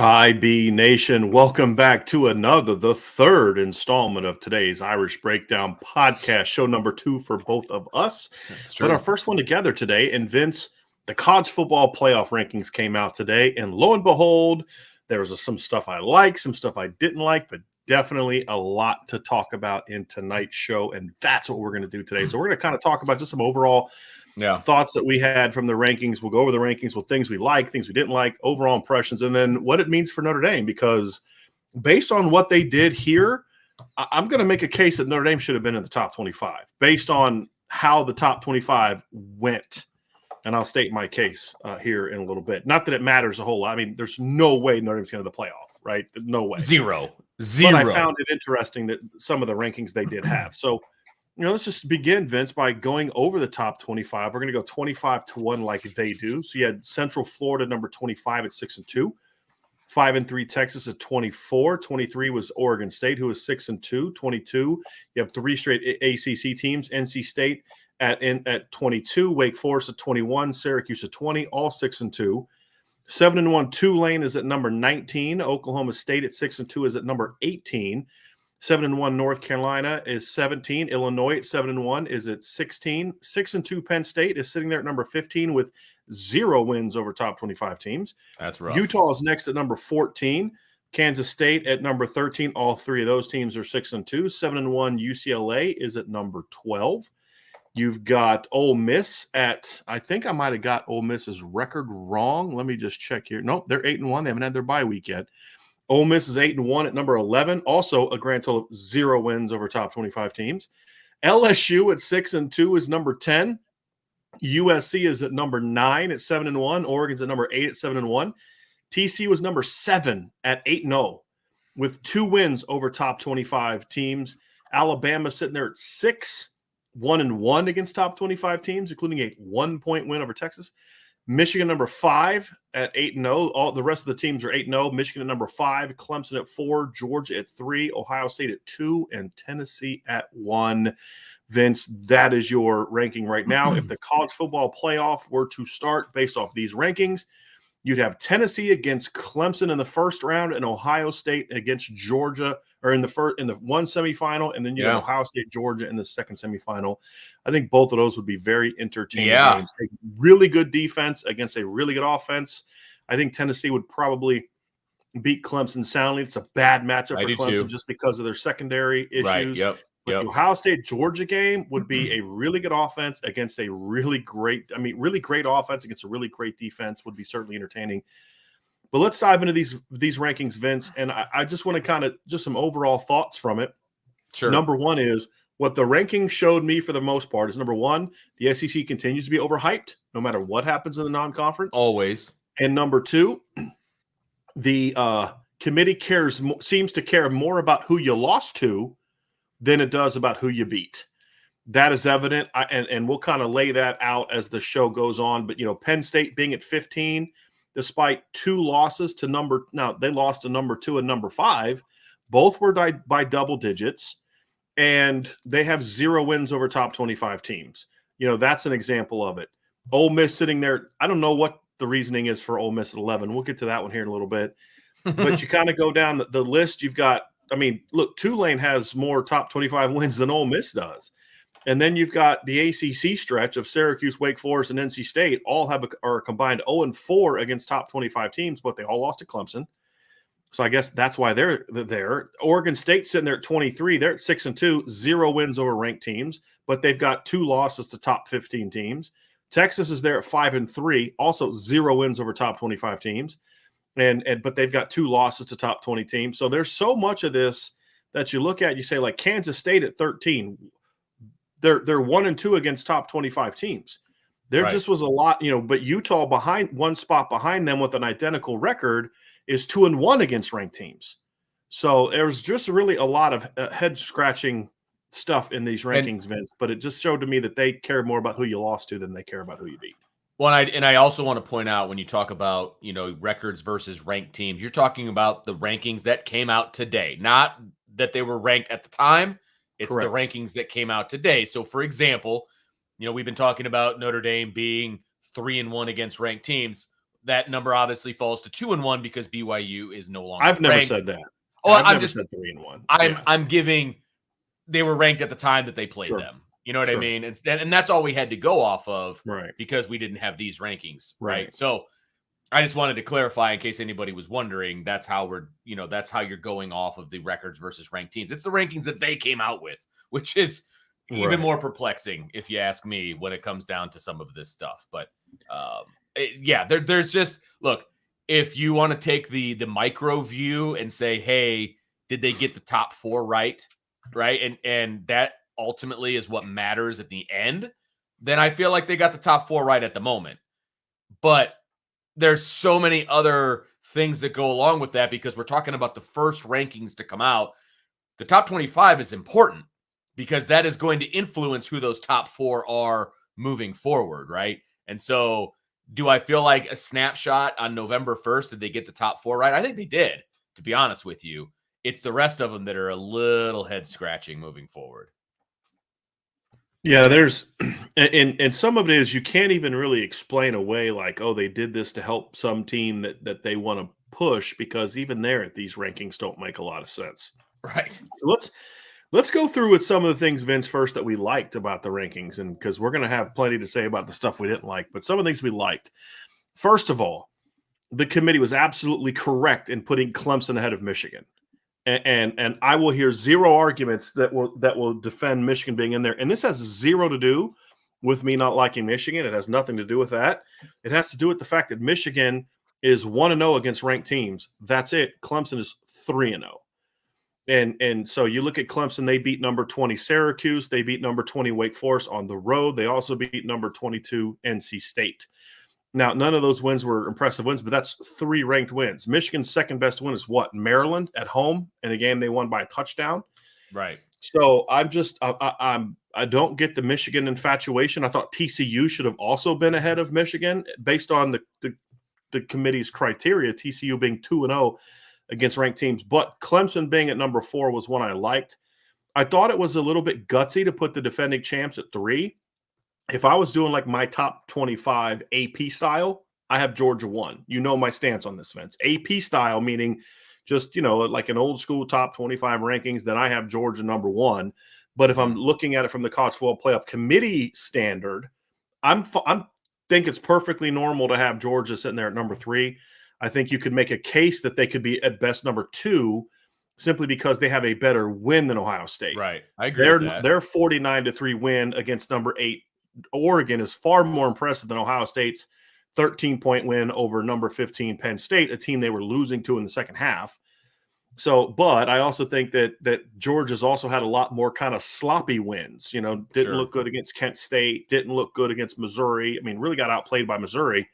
IB Nation, welcome back to the third installment of today's Irish Breakdown podcast, show number 2 for both of us. That's true. But our first one together today, and Vince, the college football playoff rankings came out today, and lo and behold, there was some stuff I liked, some stuff I didn't like, but definitely a lot to talk about in tonight's show, and that's what we're going to do today. So we're going to kind of talk about just some overall thoughts that we had from the rankings. We'll go over the rankings with things we like, things we didn't like, overall impressions, and then what it means for Notre Dame. Because based on what they did here, I'm going to make a case that Notre Dame should have been in the top 25 based on how the top 25 went. And I'll state my case here in a little bit. Not that it matters a whole lot. I mean, there's no way Notre Dame's going to the playoff, right? No way. Zero. But I found it interesting that some of the rankings they did have. So, let's just begin, Vince, by going over the top 25. We're going to go 25-1 like they do. So you had Central Florida, number 25 at 6-2. 5-3 Texas at 24. 23 was Oregon State, who was 6-2. 22, you have 3 straight ACC teams. NC State at 22. Wake Forest at 21. Syracuse at 20. All 6-2. 7-1 Tulane is at number 19. Oklahoma State at 6-2 is at number 18. 7-1 North Carolina is 17. Illinois at 7-1 is at 16. 6-2 Penn State is sitting there at number 15 with 0 wins over top 25 teams. That's rough. Utah is next at number 14. Kansas State at number 13. All 3 of those teams are 6-2. 7-1 UCLA is at number 12. You've got Ole Miss at, I think I might have got Ole Miss's record wrong. Let me just check here. Nope, they're 8-1. They haven't had their bye week yet. Ole Miss is 8-1 at number 11. Also a grand total of 0 wins over top 25 teams. LSU at 6-2 is number 10. USC is at number 9 at 7-1. Oregon's at number 8 at 7-1. TCU was number 7 at 8-0 with 2 wins over top 25 teams. Alabama sitting there at 6, 1-1 against top 25 teams, including a 1-point win over Texas. Michigan number 5 at 8-0. All the rest of the teams are 8-0. Michigan at number 5, Clemson at 4, Georgia at 3, Ohio State at 2, and Tennessee at 1. Vince, that is your ranking right now. If the college football playoff were to start based off these rankings, you'd have Tennessee against Clemson in the first round and Ohio State against Georgia, or in the one semifinal, and then you have Ohio State, Georgia in the second semifinal. I think both of those would be very entertaining games. A really good defense against a really good offense. I think Tennessee would probably beat Clemson soundly. It's a bad matchup for Clemson just because of their secondary issues. Right. Yep. The Ohio State Georgia game would be a really good offense against a really great offense against a really great defense. Would be certainly entertaining. But let's dive into these rankings, Vince, and I just want to kind of just some overall thoughts from it. Sure. Number one is what the ranking showed me for the most part is, number one, the SEC continues to be overhyped no matter what happens in the non-conference. Always. And number two, the committee seems to care more about who you lost to than it does about who you beat. That is evident, and we'll kind of lay that out as the show goes on. But, Penn State being at 15, despite 2 losses to they lost to number 2 and number 5. Both were by double digits, and they have 0 wins over top 25 teams. That's an example of it. Ole Miss sitting there, I don't know what the reasoning is for Ole Miss at 11. We'll get to that one here in a little bit. But you kind of go down the list. You've got, look, Tulane has more top 25 wins than Ole Miss does. And then you've got the ACC stretch of Syracuse, Wake Forest, and NC State all are combined 0-4 against top 25 teams, but they all lost to Clemson. So I guess that's why they're there. Oregon State sitting there at 23. They're at 6-2, 0 wins over ranked teams, but they've got 2 losses to top 15 teams. Texas is there at 5-3, also 0 wins over top 25 teams, but they've got 2 losses to top 20 teams. So there's so much of this that you look at, you say, like Kansas State at 13. They're 1-2 against top 25 teams. There just was a lot, but Utah behind one spot behind them with an identical record is 2-1 against ranked teams. So there's just really a lot of head scratching stuff in these rankings, Vince, but it just showed to me that they care more about who you lost to than they care about who you beat. Well, I also want to point out when you talk about, records versus ranked teams, you're talking about the rankings that came out today, not that they were ranked at the time. It's the Correct. rankings that came out today. So, for example, we've been talking about Notre Dame being 3-1 against ranked teams. That number obviously falls to 2-1 because BYU is no longer I've never ranked. said that. Oh, I've I'm never just said 3-1. I'm giving they were ranked at the time that they played Sure. them. You know what I Sure. mean? And that's all we had to go off of, Right. because we didn't have these rankings, right? Right. So I just wanted to clarify in case anybody was wondering. That's how that's how you're going off of the records versus ranked teams. It's the rankings that they came out with, which is even Right. more perplexing if you ask me when it comes down to some of this stuff. But there's just, look, if you want to take the micro view and say, hey, did they get the top 4 right? Right. And that ultimately is what matters at the end. Then I feel like they got the top 4 right at the moment. But there's so many other things that go along with that, because we're talking about the first rankings to come out. The top 25 is important because that is going to influence who those top 4 are moving forward. Right. And so do I feel like a snapshot on November 1st, did they get the top 4 right? I think they did, to be honest with you. It's the rest of them that are a little head scratching moving forward. Yeah, there's and some of it is you can't even really explain away like, oh, they did this to help some team that they want to push, because even there, these rankings don't make a lot of sense. Right. Let's go through with some of the things, Vince, first that we liked about the rankings, and because we're going to have plenty to say about the stuff we didn't like, but some of the things we liked. First of all, the committee was absolutely correct in putting Clemson ahead of Michigan. And I will hear zero arguments that will defend Michigan being in there. And this has zero to do with me not liking Michigan. It has nothing to do with that. It has to do with the fact that Michigan is 1-0 against ranked teams. That's it. Clemson is 3-0. And so you look at Clemson, they beat number 20 Syracuse. They beat number 20 Wake Forest on the road. They also beat number 22 NC State. Now, none of those wins were impressive wins, but that's 3 ranked wins. Michigan's second best win is what? Maryland at home in a game they won by a touchdown. Right. So I don't get the Michigan infatuation. I thought TCU should have also been ahead of Michigan based on the committee's criteria, TCU being 2-0 against ranked teams. But Clemson being at number 4 was one I liked. I thought it was a little bit gutsy to put the defending champs at 3. If I was doing like my top 25 AP style, I have Georgia 1. You know my stance on this, Vince. AP style, meaning just, like an old school top 25 rankings, then I have Georgia number 1. But if I'm looking at it from the College Football Playoff Committee standard, I think it's perfectly normal to have Georgia sitting there at number 3. I think you could make a case that they could be at best number 2, simply because they have a better win than Ohio State. Right. I agree with that. Their 49-3 win against number 8 Oregon is far more impressive than Ohio State's 13-point win over number 15 Penn State, a team they were losing to in the second half. So, but I also think that Georgia's also had a lot more kind of sloppy wins. Didn't look good against Kent State, didn't look good against Missouri. I mean, really got outplayed by Missouri.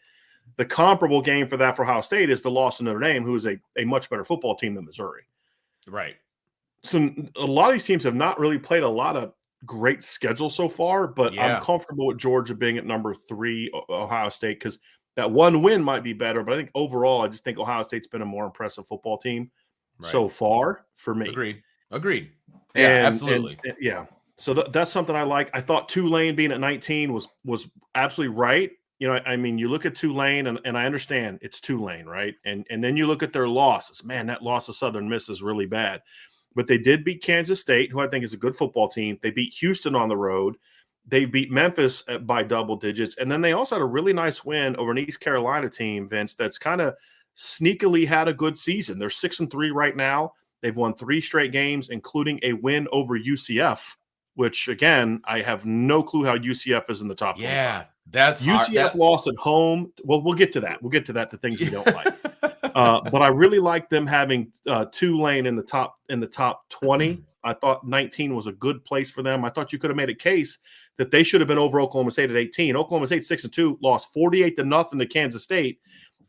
The comparable game for Ohio State is the loss to Notre Dame, who is a much better football team than Missouri. Right. So a lot of these teams have not really played a lot of great schedule so far, but I'm comfortable with Georgia being at number 3, Ohio State, because that one win might be better. But I think overall, I just think Ohio State's been a more impressive football team so far for me. Agreed. Yeah, absolutely. Yeah. So that's something I like. I thought Tulane being at 19 was absolutely right. I mean, you look at Tulane, and I understand it's Tulane, right? And then you look at their losses. Man, that loss to Southern Miss is really bad. But they did beat Kansas State, who I think is a good football team. They beat Houston on the road. They beat Memphis by double digits. And then they also had a really nice win over an East Carolina team, Vince, that's kind of sneakily had a good season. They're 6-3 right now. They've won 3 straight games, including a win over UCF, which, again, I have no clue how UCF is in the top 25. Yeah, that's UCF lost at home. Well, we'll get to that. We'll get to that, the things we don't like. But I really like them having Tulane in the top 20. I thought 19 was a good place for them. I thought you could have made a case that they should have been over Oklahoma State at 18. Oklahoma State 6-2, lost 48-0 to Kansas State.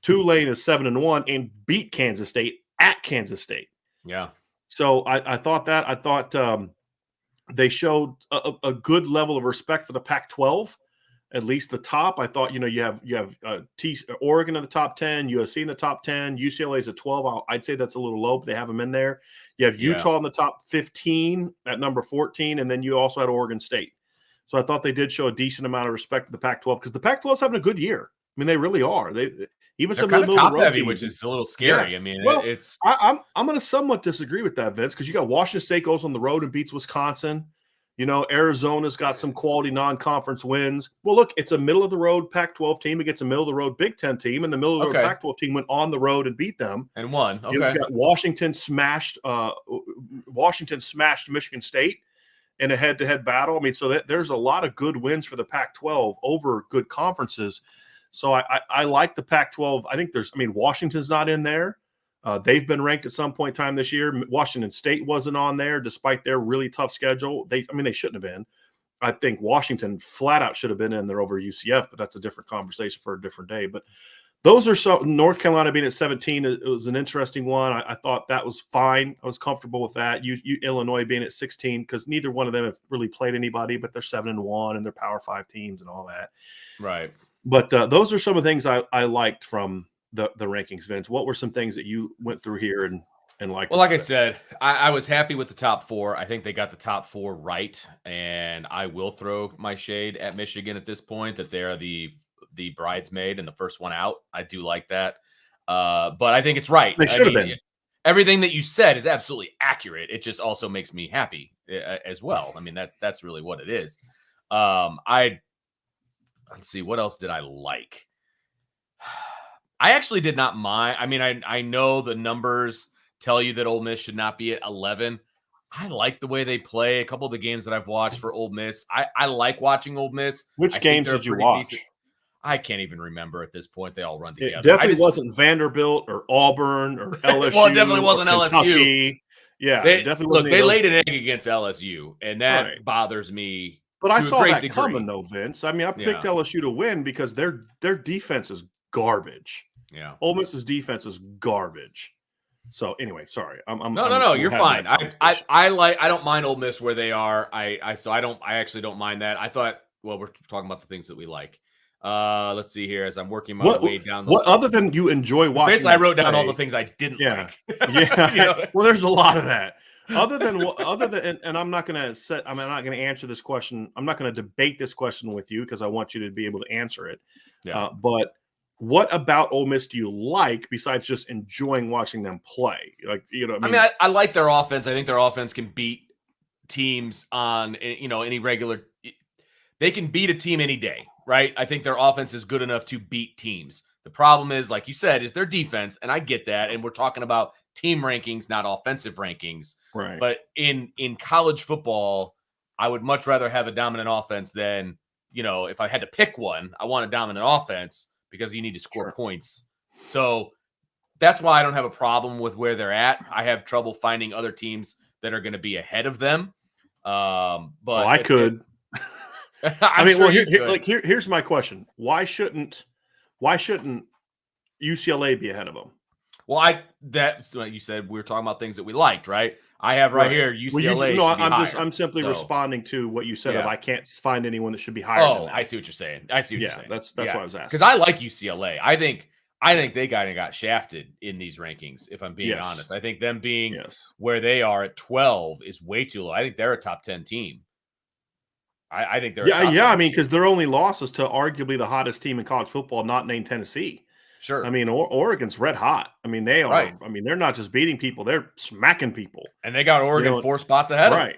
Tulane is 7-1 and beat Kansas State at Kansas State. Yeah. So I thought that. I thought they showed a good level of respect for the Pac-12. at least the top. I thought, you have Oregon in the top 10, USC in the top 10, UCLA is at 12. I'd say that's a little low, but they have them in there. You have Utah in the top 15 at number 14, and then you also had Oregon State. So I thought they did show a decent amount of respect to the Pac-12 because the Pac-12 is having a good year. I mean, they really are. They're some kind of top heavy, which is a little scary. Yeah. I mean, it's. I'm going to somewhat disagree with that, Vince, because you got Washington State goes on the road and beats Wisconsin. Arizona's got some quality non-conference wins. Well, look, it's a middle-of-the-road Pac-12 team against a middle-of-the-road Big Ten team, and the middle-of-the-road Pac-12 team went on the road and beat them. And won. Okay. You've got Washington smashed Michigan State in a head-to-head battle. I mean, so there's a lot of good wins for the Pac-12 over good conferences. So I like the Pac-12. I think Washington's not in there. They've been ranked at some point in time this year. Washington State wasn't on there despite their really tough schedule. They shouldn't have been. I think Washington flat out should have been in there over UCF, but that's a different conversation for a different day. But those are North Carolina being at 17. It was an interesting one. I thought that was fine. I was comfortable with that. Illinois being at 16 because neither one of them have really played anybody, but they're 7-1 and they're Power 5 teams and all that. Right. But those are some of the things I liked from the rankings, Vince. What were some things that you went through here and liked? Well, like I said, I was happy with the top 4. I think they got the top 4 right, and I will throw my shade at Michigan at this point that they're the bridesmaid and the first one out. I do like that, but I think it's right. They should have been. Everything that you said is absolutely accurate. It just also makes me happy as well. I mean, that's really what it is. Let's see, what else did I like? I actually did not mind. I mean, I know the numbers tell you that Ole Miss should not be at 11. I like the way they play. A couple of the games that I've watched for Ole Miss, I like watching Ole Miss. Which games did you watch? Decent. I can't even remember at this point. They all run together. It definitely wasn't Vanderbilt or Auburn or LSU. Well, it definitely wasn't Kentucky. LSU. Yeah, they laid an egg against LSU, and that bothers me. But I saw that coming, though, Vince. I mean, I picked LSU to win because their defense is garbage. Yeah, Ole Miss's defense is garbage. So anyway, sorry. No, you're fine. I don't mind Ole Miss where they are. I actually don't mind that. I thought, well, we're talking about the things that we like. Let's see here as I'm working my way down. What other than you enjoy watching? Basically, I wrote down all the things I didn't like. Yeah. Well, there's a lot of that. Other than, and I'm not going to I'm not going to answer this question. I'm not going to debate this question with you because I want you to be able to answer it. Yeah. But what about Ole Miss do you like besides just enjoying watching them play? Like, I like their offense. I think their offense can beat teams on, any regular. They can beat a team any day, right? I think their offense is good enough to beat teams. The problem is, like you said, is their defense, and I get that. And we're talking about team rankings, not offensive rankings. Right. But in college football, I would much rather have a dominant offense than, if I had to pick one, I want a dominant offense because you need to score points. So that's why I don't have a problem with where they're at. I have trouble finding other teams that are going to be ahead of them. But I could. Here's my question: Why shouldn't UCLA be ahead of them? Well, that's what you said. We were talking about things that we liked, right? I have here UCLA. I'm simply responding to what you said. I can't find anyone that should be higher. Oh, I see what you're saying. That's what I was asking. Because I like UCLA. I think they kind of got shafted in these rankings. If I'm being honest, I think them being where they are at 12 is way too low. I think they're a top 10 team. I think they're I mean, because their only loss is to arguably the hottest team in college football, not named Tennessee. Sure. I mean, Oregon's red hot. I mean, they are. Right. I mean, they're not just beating people; they're smacking people. And they got Oregon 4 spots ahead of them. Right.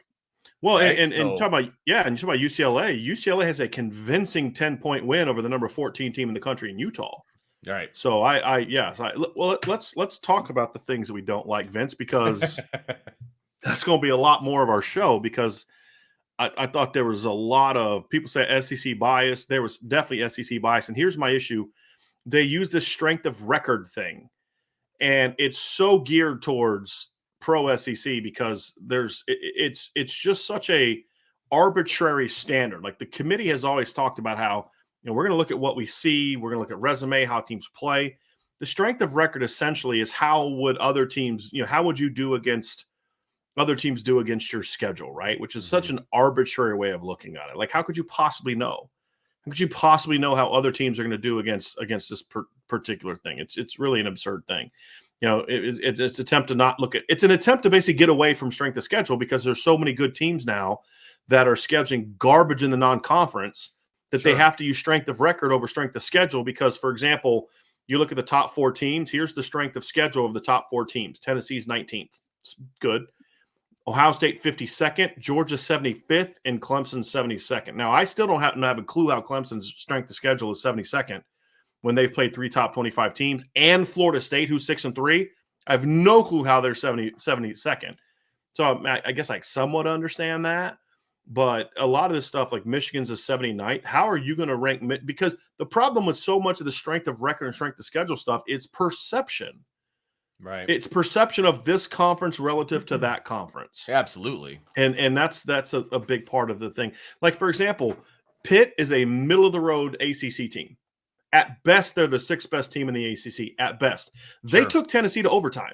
Well, and talk about and you talk about UCLA. UCLA has a convincing 10-point win over the number 14 team in the country in Utah. All right. So let's talk about the things that we don't like, Vince, because that's going to be a lot more of our show because. I thought there was a lot of people say SEC bias. There was definitely SEC bias. And here's my issue. They use this strength of record thing. And it's so geared towards pro SEC because it's just such a arbitrary standard. Like the committee has always talked about how, we're going to look at what we see. We're going to look at resume, how teams play. The strength of record essentially is how would other teams, how would you do against other teams do against your schedule, right? Which is such an arbitrary way of looking at it. Like, how could you possibly know? could you possibly know how other teams are going to do against this particular thing? It's really an absurd thing. It's attempt to not look at. It's an attempt to basically get away from strength of schedule because there's so many good teams now that are scheduling garbage in the non-conference that they have to use strength of record over strength of schedule. Because, for example, you look at the top 4 teams. Here's the strength of schedule of the top 4 teams. Tennessee's 19th. It's good. Ohio State 52nd, Georgia 75th, and Clemson 72nd. Now, I still don't have a clue how Clemson's strength of schedule is 72nd when they've played 3 top 25 teams, and Florida State, who's 6-3. I have no clue how they're 72nd. So I guess I somewhat understand that. But a lot of this stuff, like Michigan's is 79th, how are you going to rank? Because the problem with so much of the strength of record and strength of schedule stuff is perception. Right. It's perception of this conference relative to that conference. Absolutely. And that's a big part of the thing. Like, for example, Pitt is a middle-of-the-road ACC team. At best, they're the 6th best team in the ACC. At best. They took Tennessee to overtime.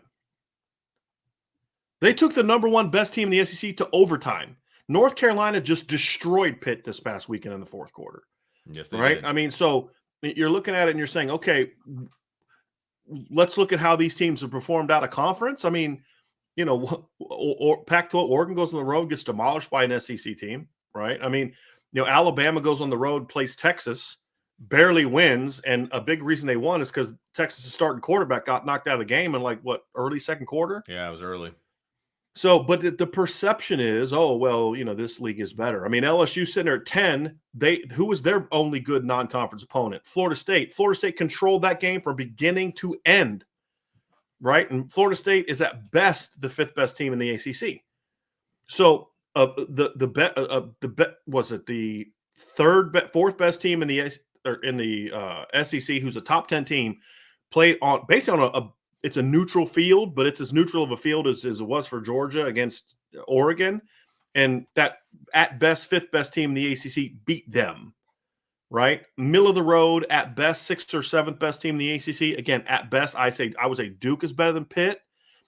They took the number 1 best team in the ACC to overtime. North Carolina just destroyed Pitt this past weekend in the 4th quarter. Yes, they right? did. I mean, so you're looking at it and you're saying, okay, let's look at how these teams have performed out of conference. I mean, or Pac-12, Oregon goes on the road, gets demolished by an SEC team, right? I mean, Alabama goes on the road, plays Texas, barely wins, and a big reason they won is because Texas' starting quarterback got knocked out of the game in early 2nd quarter? Yeah, it was early. So, but the perception is, oh, well, this league is better. I mean, LSU sitting there at 10, who was their only good non-conference opponent? Florida State. Florida State controlled that game from beginning to end, right? And Florida State is at best the 5th best team in the ACC. So, the 4th best team in the SEC, who's a top 10 team, played on basically on it's a neutral field, but it's as neutral of a field as it was for Georgia against Oregon. And that at best 5th best team in the ACC beat them, right? Middle of the road, at best 6th or 7th best team in the ACC. Again, at best, I would say Duke is better than Pitt.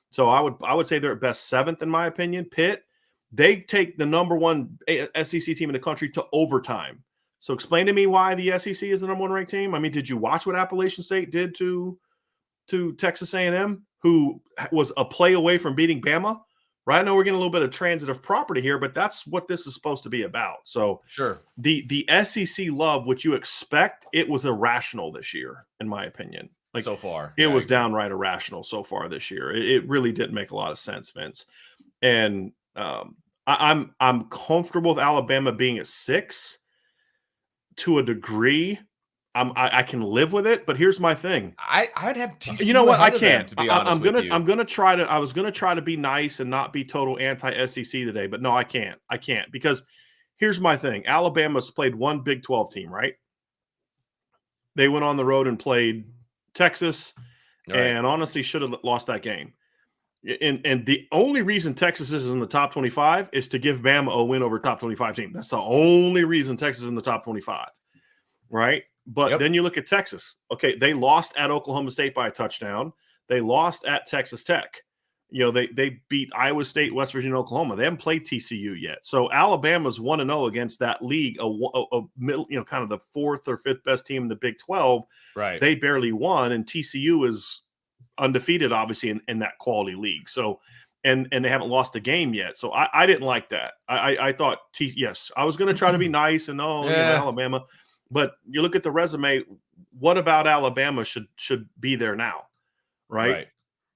So I would say they're at best 7th in my opinion. Pitt, they take the number 1 SEC team in the country to overtime. So explain to me why the SEC is the number 1 ranked team. I mean, did you watch what Appalachian State did to Texas A&M, who was a play away from beating Bama? Right? I know we're getting a little bit of transitive property here, but that's what this is supposed to be about. So sure, the SEC love, what you expect, it was irrational this year, in my opinion. So far, it was downright irrational so far this year. It really didn't make a lot of sense, Vince. And I'm comfortable with Alabama being at 6 to a degree. I can live with it, but here's my thing. I'd have TCU. You know what? I can't. To be honest with you. I'm gonna try to. I was gonna try to be nice and not be total anti-SEC today, but no, I can't. I can't because here's my thing. Alabama's played 1 Big 12 team, right? They went on the road and played Texas, and honestly should have lost that game. And the only reason Texas is in the top 25 is to give Bama a win over top 25 team. That's the only reason Texas is in the top 25, right? But then you look at Texas. Okay, they lost at Oklahoma State by a touchdown. They lost at Texas Tech. They beat Iowa State, West Virginia, Oklahoma. They haven't played TCU yet. So Alabama's 1-0 against that league, a middle, kind of the 4th or 5th best team in the Big 12. Right. They barely won, and TCU is undefeated, obviously, in that quality league. So, and they haven't lost a game yet. So I didn't like that. I thought, yes, I was going to try to be nice and Alabama. But you look at the resume, what about Alabama should be there now, right?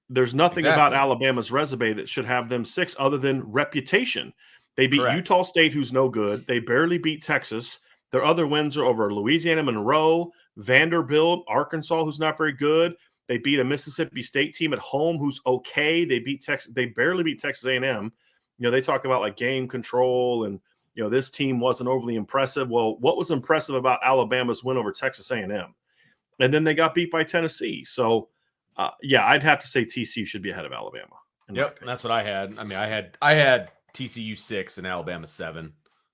There's nothing about Alabama's resume that should have them 6 other than reputation. They beat Utah State, who's no good. They barely beat Texas. Their other wins are over Louisiana Monroe, Vanderbilt, Arkansas, who's not very good. They beat a Mississippi State team at home who's okay. They beat Texas. They barely beat Texas A&M. They talk about game control and this team wasn't overly impressive. Well, what was impressive about Alabama's win over Texas A&M? And then they got beat by Tennessee. So, I'd have to say TCU should be ahead of Alabama. Yep, that's what I had. I mean, I had TCU 6 and Alabama 7 in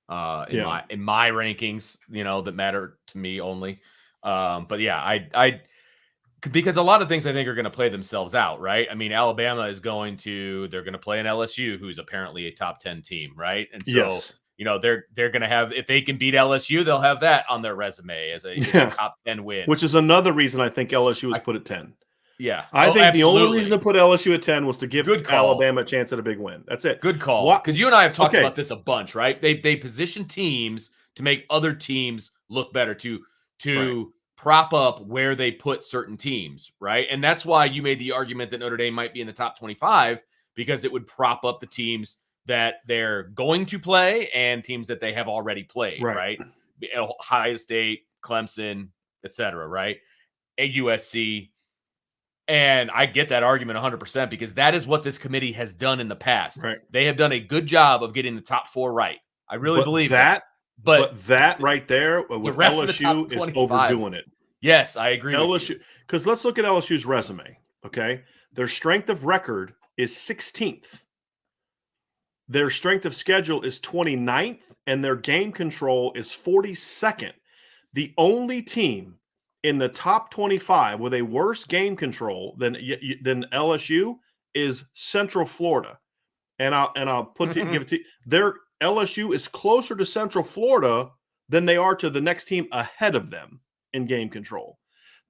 my rankings. That matter to me only. But yeah, I because a lot of things I think are going to play themselves out, right? I mean, Alabama is they're going to play an LSU, who's apparently a top 10 team, right? And so they're going to have, if they can beat LSU, they'll have that on their resume as a top 10 win. Which is another reason I think LSU was put at 10. Yeah. I think absolutely. the only reason to put LSU at 10 was to give Good call. Alabama a chance at a big win. That's it. Good call. Because you and I have talked about this a bunch, right? They position teams to make other teams look better, to prop up where they put certain teams, right? And that's why you made the argument that Notre Dame might be in the top 25, because it would prop up the teams that they're going to play and teams that they have already played, right? Ohio State, Clemson, etc., right? A USC. And I get that argument 100% because that is what this committee has done in the past. Right. They have done a good job of getting the top 4 right. I really believe that. But that right there with the rest LSU of the top is overdoing it. Yes, I agree. LSU, because let's look at LSU's resume. Okay, their strength of record is 16th. Their strength of schedule is 29th, and their game control is 42nd. The only team in the top 25 with a worse game control than LSU is Central Florida, and I'll give it to you. Their LSU is closer to Central Florida than they are to the next team ahead of them in game control.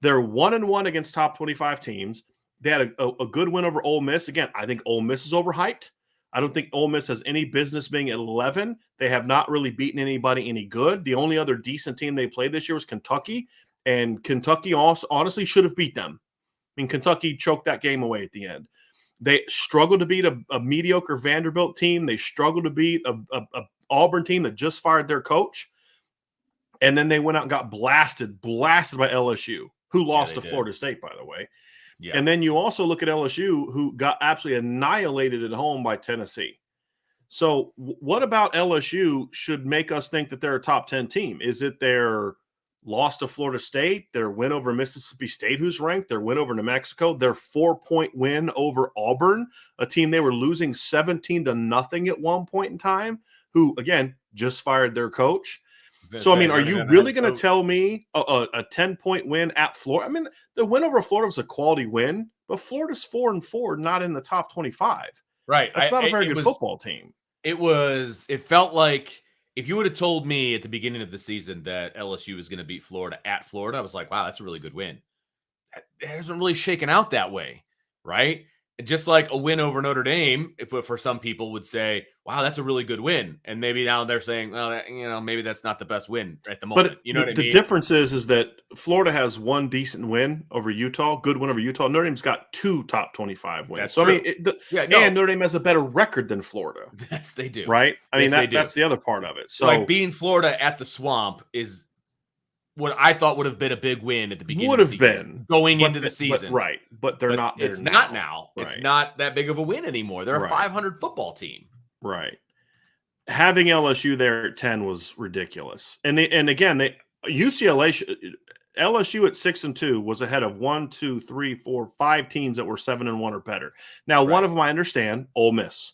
They're 1-1 against top 25 teams. They had a good win over Ole Miss. Again, I think Ole Miss is overhyped. I don't think Ole Miss has any business being at 11. They have not really beaten anybody any good. The only other decent team they played this year was Kentucky, and Kentucky also honestly should have beat them. I mean, Kentucky choked that game away at the end. They struggled to beat a mediocre Vanderbilt team. They struggled to beat a Auburn team that just fired their coach. And then they went out and got blasted by LSU, who lost to Florida State, by the way. Yeah. And then you also look at LSU, who got absolutely annihilated at home by Tennessee. So what about LSU should make us think that they're a top 10 team? Is it their loss to Florida State, their win over Mississippi State, who's ranked, their win over New Mexico, their 4-point win over Auburn, a team they were losing 17-0 at one point in time, who, again, just fired their coach? So, I mean, are you really going to tell me a 10-point win at Florida? I mean, the win over Florida was a quality win, but Florida's 4-4, not in the top 25. Right. That's not a very good football team. It felt like if you would have told me at the beginning of the season that LSU was going to beat Florida at Florida, I was like, wow, that's a really good win. It hasn't really shaken out that way, right? Just like a win over Notre Dame, if for some people would say, wow, that's a really good win. And maybe now they're saying, well, maybe that's not the best win at the moment. But you know what I mean? The difference is that Florida has one decent win over Utah, good win over Utah. Notre Dame's got 2 top 25 wins. That's so, true. I mean, and Notre Dame has a better record than Florida. Yes, they do. Right? I mean, yes, that's the other part of it. So, like beating Florida at the Swamp is what I thought would have been a big win at the beginning. Would have been going into the season, But they're not. It's not now. Right. It's not that big of a win anymore. They're a 500 football team. Right. Having LSU there at 10 was ridiculous. And again, UCLA, LSU at 6-2 was ahead of 1, 2, 3, 4, 5 teams that were 7-1 or better. Now, one of them I understand, Ole Miss,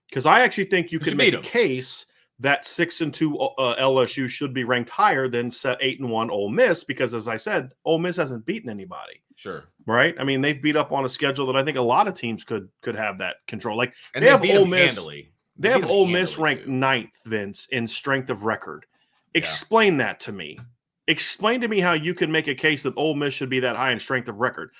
because I actually think you could make a case that 6-2 LSU should be ranked higher than 8-1 Ole Miss, because as I said, Ole Miss hasn't beaten anybody. Sure. Right? I mean, they've beat up on a schedule that I think a lot of teams could have that control. Like, and they have Ole Miss. Handily. They have Ole Miss ranked 9th, Vince, in strength of record. Explain that to me. Explain to me how you can make a case that Ole Miss should be that high in strength of record.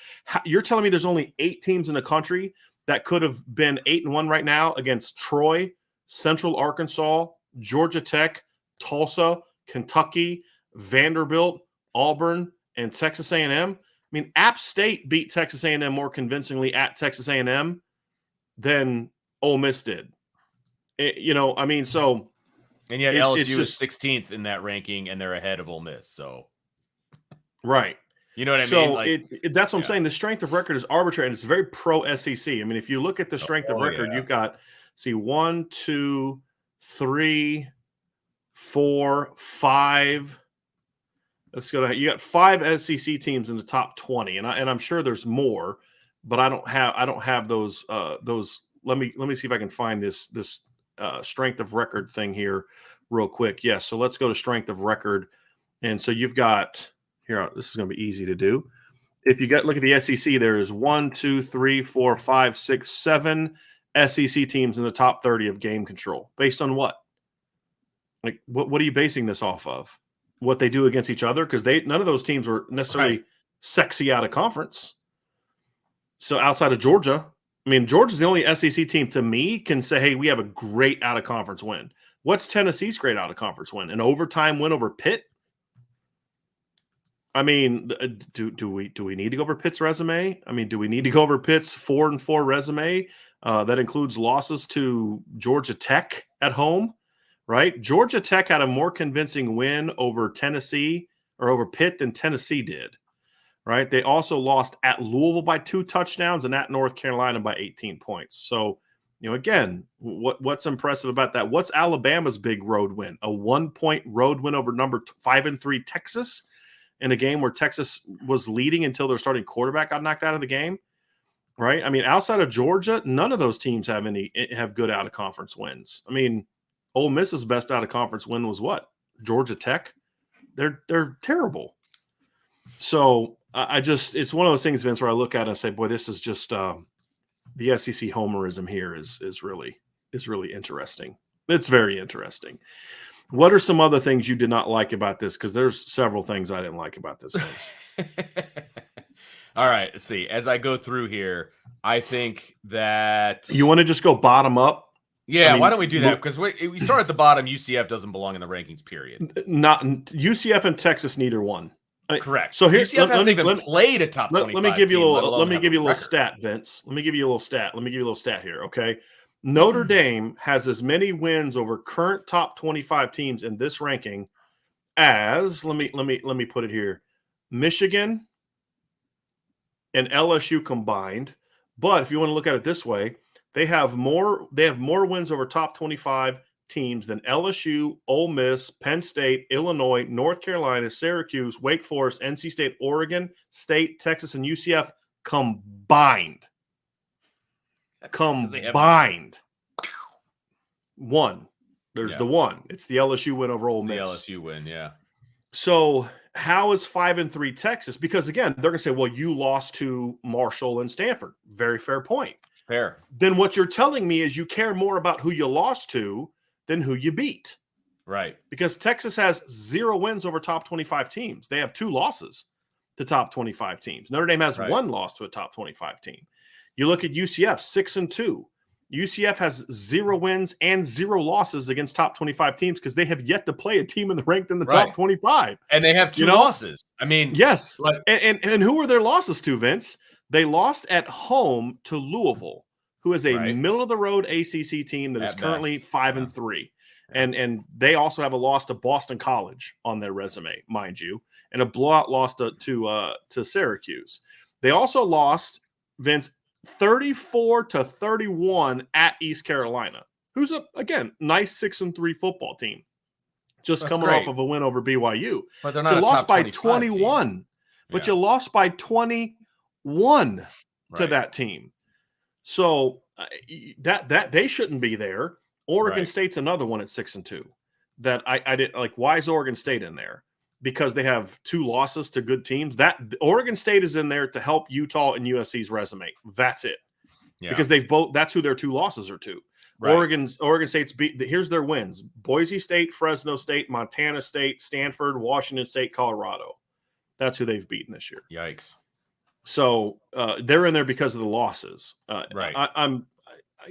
You're telling me there's only 8 teams in the country that could have been 8-1 right now against Troy, Central Arkansas, Georgia Tech, Tulsa, Kentucky, Vanderbilt, Auburn, and Texas A&M. I mean, App State beat Texas A&M more convincingly at Texas A&M than Ole Miss did. And yet LSU is 16th in that ranking, and they're ahead of Ole Miss. So, right. You know what I mean? So that's what I'm saying. The strength of record is arbitrary, and it's very pro-SEC. I mean, if you look at the strength of record, you've got, 1, 2, 3, 4, 5. Let's go to, you got 5 SEC teams in the top 20, and I'm sure there's more, but I don't have those. Let me see if I can find this strength of record thing here real quick. Yes, so let's go to strength of record, and so you've got here. This is going to be easy to do. If you look at the SEC, there is 1, 2, 3, 4, 5, 6, 7 SEC teams in the top 30 of game control. Based on what? Like, what are you basing this off of? What they do against each other? Because none of those teams were necessarily sexy out of conference. So outside of Georgia, I mean, Georgia's the only SEC team to me can say, hey, we have a great out of conference win. What's Tennessee's great out of conference win? An overtime win over Pitt? I mean, do we need to go over Pitt's resume? I mean, do we need to go over Pitt's 4-4 resume that includes losses to Georgia Tech at home? Right? Georgia Tech had a more convincing win over Tennessee or over Pitt than Tennessee did. Right? They also lost at Louisville by 2 touchdowns and at North Carolina by 18 points. So, again, what's impressive about that? What's Alabama's big road win? A 1-point road win over number 5-3 Texas in a game where Texas was leading until their starting quarterback got knocked out of the game. Right? I mean, outside of Georgia, none of those teams have good out of conference wins. I mean, Ole Miss's best out of conference win was what? Georgia Tech. They're terrible. So it's one of those things, Vince, where I look at it and say, boy, this is just the SEC homerism here is really interesting. It's very interesting. What are some other things you did not like about this? Because there's several things I didn't like about this, Vince. All right, let's see. As I go through here, I think that you want to just go bottom up. Yeah, I mean, why don't we do that? Because we start at the bottom. UCF doesn't belong in the rankings, period. Not UCF and Texas, neither one. Correct. So here, UCF hasn't even played a top 25 Let me give you team, a little stat, Vince. Let me give you a little stat here, okay? Notre Dame has as many wins over current top 25 teams in this ranking as let me put it here. Michigan and LSU combined. But if you want to look at it this way, they have more wins over top 25 teams than LSU, Ole Miss, Penn State, Illinois, North Carolina, Syracuse, Wake Forest, NC State, Oregon State, Texas, and UCF combined. One. There's the one. It's the LSU win over Ole Miss. The LSU win, yeah. So how is 5-3 Texas? Because again, they're going to say, well, you lost to Marshall and Stanford. Very fair point. Fair. Then what you're telling me is you care more about who you lost to than who you beat. Right. Because Texas has 0 wins over top 25 teams. They have 2 losses to top 25 teams. Notre Dame has 1 loss to a top 25 team. You look at UCF, 6-2. UCF has 0 wins and 0 losses against top 25 teams because they have yet to play a team ranked in the top 25. And they have 2 losses. I mean, yes. And who were their losses to, Vince? They lost at home to Louisville, who is a middle-of-the-road ACC team that is currently 5-3. And they also have a loss to Boston College on their resume, mind you, and a blowout loss to Syracuse. They also lost, Vince, 34-31 at East Carolina, who's again nice 6-3 football team, just coming off of a win over BYU. But they're not. You lost by 21. Team. But you lost by 21 to that team. So that they shouldn't be there. Oregon State's another one at 6-2 that I didn't like. Why is Oregon State in there? Because they have 2 losses to good teams. That Oregon State is in there to help Utah and USC's resume. That's it. Yeah. Because that's who their 2 losses are to. Right. Oregon State's here's their wins: Boise State, Fresno State, Montana State, Stanford, Washington State, Colorado. That's who they've beaten this year. Yikes. So they're in there because of the losses. I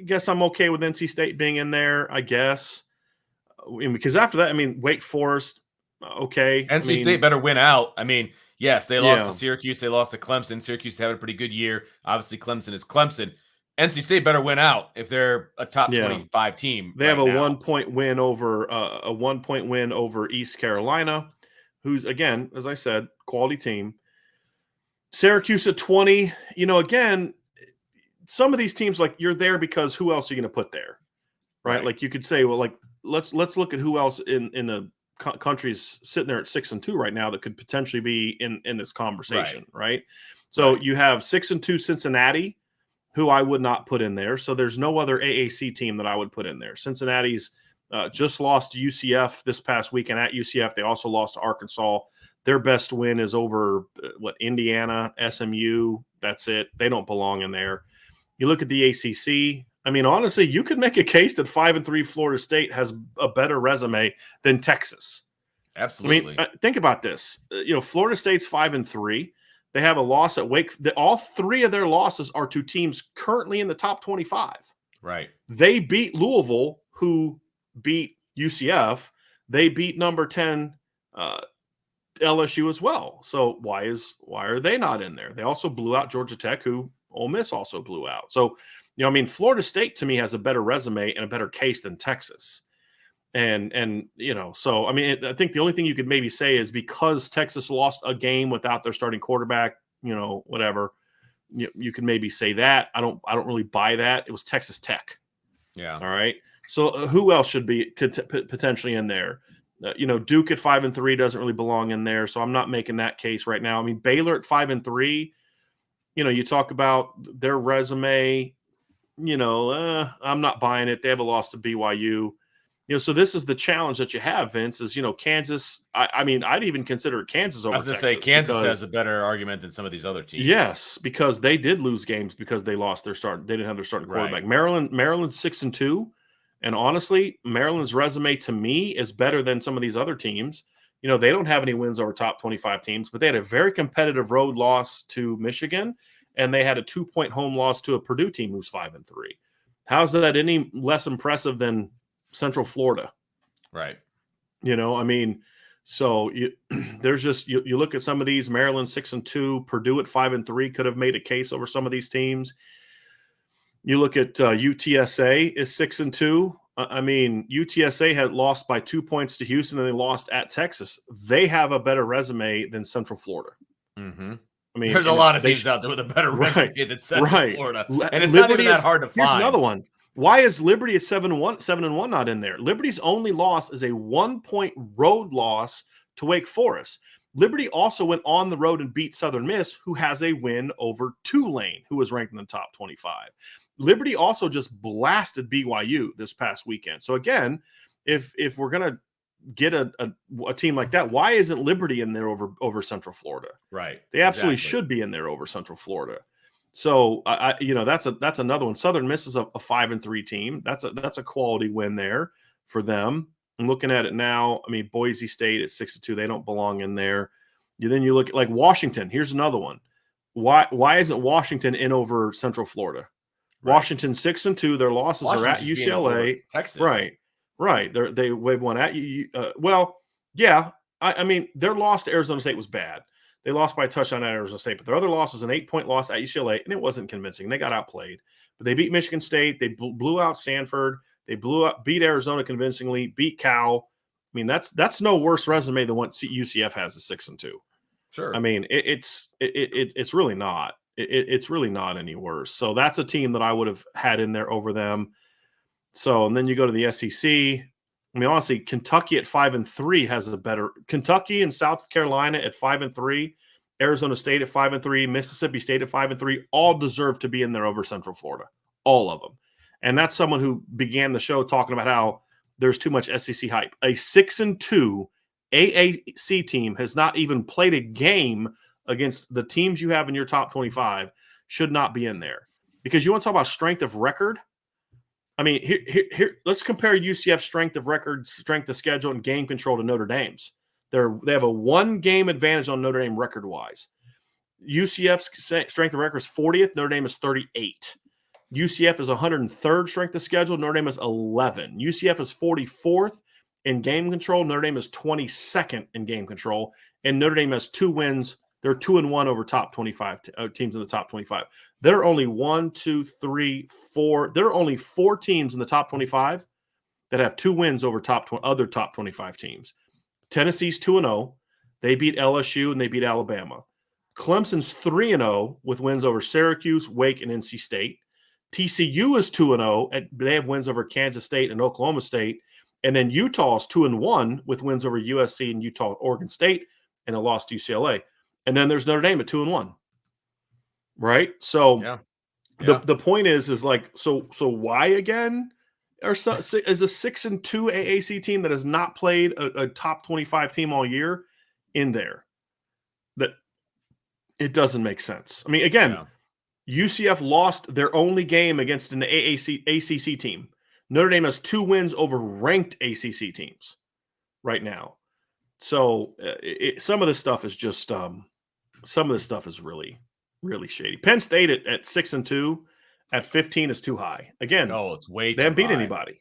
guess I'm okay with NC State being in there, I guess. Because after that, I mean, Wake Forest, okay. NC State better win out. I mean, yes, they lost to Syracuse. They lost to Clemson. Syracuse is having a pretty good year. Obviously, Clemson is Clemson. NC State better win out if they're a top 25 team. They have a 1-point win over a 1-point win over East Carolina, who's, again, as I said, quality team. Syracuse at 20. Again, some of these teams, like, you're there because who else are you going to put there, right? Like, you could say, well, like, let's look at who else in the countries sitting there at 6-2 right now that could potentially be in this conversation, right? So you have 6-2 Cincinnati, who I would not put in there. So there's no other AAC team that I would put in there. Cincinnati's just lost to UCF this past weekend at UCF. They also lost to Arkansas. Their best win is over Indiana, SMU. That's it. They don't belong in there. You look at the ACC. I mean, honestly, you could make a case that 5-3 Florida State has a better resume than Texas. Absolutely. I mean, think about this. Florida State's 5-3. They have a loss at Wake. All three of their losses are to teams currently in the top 25. Right. They beat Louisville, who beat UCF. They beat number 10 LSU as well. So why are they not in there? They also blew out Georgia Tech, who Ole Miss also blew out. So, Florida State to me has a better resume and a better case than Texas. And so, I mean, I think the only thing you could maybe say is because Texas lost a game without their starting quarterback, whatever, you can maybe say that. I don't really buy that. It was Texas Tech. Yeah. All right. So who else could potentially in there? Duke at 5-3 doesn't really belong in there. So I'm not making that case right now. I mean, Baylor at 5-3, you talk about their resume, I'm not buying it. They have a loss to BYU. So this is the challenge that you have, Vince, is, Kansas. I mean, I'd even consider Kansas over Texas. I was going to say Kansas has a better argument than some of these other teams. Yes, because they did lose games because they lost their start. They didn't have their starting quarterback. Maryland's 6-2. And honestly, Maryland's resume to me is better than some of these other teams. They don't have any wins over top 25 teams, but they had a very competitive road loss to Michigan, and they had a 2-point home loss to a Purdue team who's 5-3. How's that any less impressive than Central Florida? Right. I mean, so there's just you look at some of these. Maryland 6-2, Purdue at 5-3 could have made a case over some of these teams. You look at UTSA is 6-2. I mean, UTSA had lost by 2 points to Houston, and they lost at Texas. They have a better resume than Central Florida. Mm-hmm. I mean, there's a lot of teams out there with a better resume than Central Florida, and it's Liberty not even that hard to find. Here's another one. Why is Liberty at 7-1 not in there? Liberty's only loss is a 1-point road loss to Wake Forest. Liberty also went on the road and beat Southern Miss, who has a win over Tulane, who was ranked in the top 25. Liberty also just blasted BYU this past weekend. So again, if we're gonna get a team like that, why isn't Liberty in there over Central Florida? Right. They absolutely should be in there over Central Florida. So that's another one. Southern Miss is a 5-3 team. That's a quality win there for them. I'm looking at it now. I mean, Boise State at 6-2, they don't belong in there. Then you look at like Washington. Here's another one. Why isn't Washington in over Central Florida? Right. Washington 6-2. Their losses are at UCLA, Texas. Right. They won at I mean, their loss to Arizona State was bad. They lost by a touchdown at Arizona State, but their other loss was an 8-point loss at UCLA, and it wasn't convincing. They got outplayed, but they beat Michigan State. They blew out Stanford. They beat Arizona convincingly, beat Cal. I mean, that's no worse resume than what UCF has at 6-2. Sure. I mean, it's really not. It's really not any worse. So that's a team that I would have had in there over them. So, and then you go to the SEC. I mean, honestly, Kentucky at 5-3 has a better – Kentucky and South Carolina at 5-3, Arizona State at 5-3, Mississippi State at 5-3, all deserve to be in there over Central Florida, all of them. And that's someone who began the show talking about how there's too much SEC hype. A 6-2 AAC team has not even played a game against the teams you have in your top 25, should not be in there. Because you want to talk about strength of record? I mean, here. Let's compare UCF's strength of record, strength of schedule, and game control to Notre Dame's. They have a 1-game advantage on Notre Dame record-wise. UCF's strength of record is 40th. Notre Dame is 38. UCF is 103rd strength of schedule. Notre Dame is 11. UCF is 44th in game control. Notre Dame is 22nd in game control. And Notre Dame has 2 wins. They're 2-1 over top 25 teams in the top 25. There are only 1, 2, 3, 4. There are only 4 teams in the top 25 that have 2 wins over other top 25 teams. Tennessee's 2-0. They beat LSU and they beat Alabama. Clemson's 3-0 with wins over Syracuse, Wake, and NC State. TCU is 2-0. And they have wins over Kansas State and Oklahoma State. And then Utah is 2-1 with wins over USC and Oregon State, and a loss to UCLA. And then there's Notre Dame at 2-1, right? So the point is like, so why again is a 6-2 AAC team that has not played a top 25 team all year in there? That it doesn't make sense. I mean, again, UCF lost their only game against an ACC team. Notre Dame has 2 wins over ranked ACC teams right now. So some of this stuff is just some of this stuff is really, really shady. Penn State at 6-2 at 15 is too high. Again, it's way too they haven't beat high. anybody.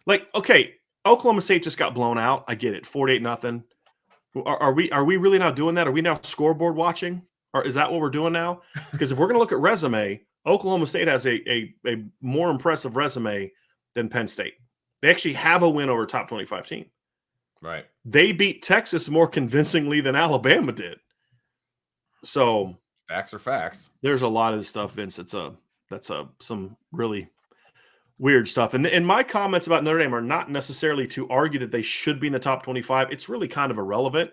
Like, okay, Oklahoma State just got blown out. I get it, 48-0. Are we really not doing that? Are we now scoreboard watching? Or is that what we're doing now? Because if we're going to look at resume, Oklahoma State has a more impressive resume than Penn State. They actually have a win over a top 25 team. Right. They beat Texas more convincingly than Alabama did. So facts are facts. There's a lot of this stuff, Vince. That's some really weird stuff. And my comments about Notre Dame are not necessarily to argue that they should be in the top 25. It's really kind of irrelevant,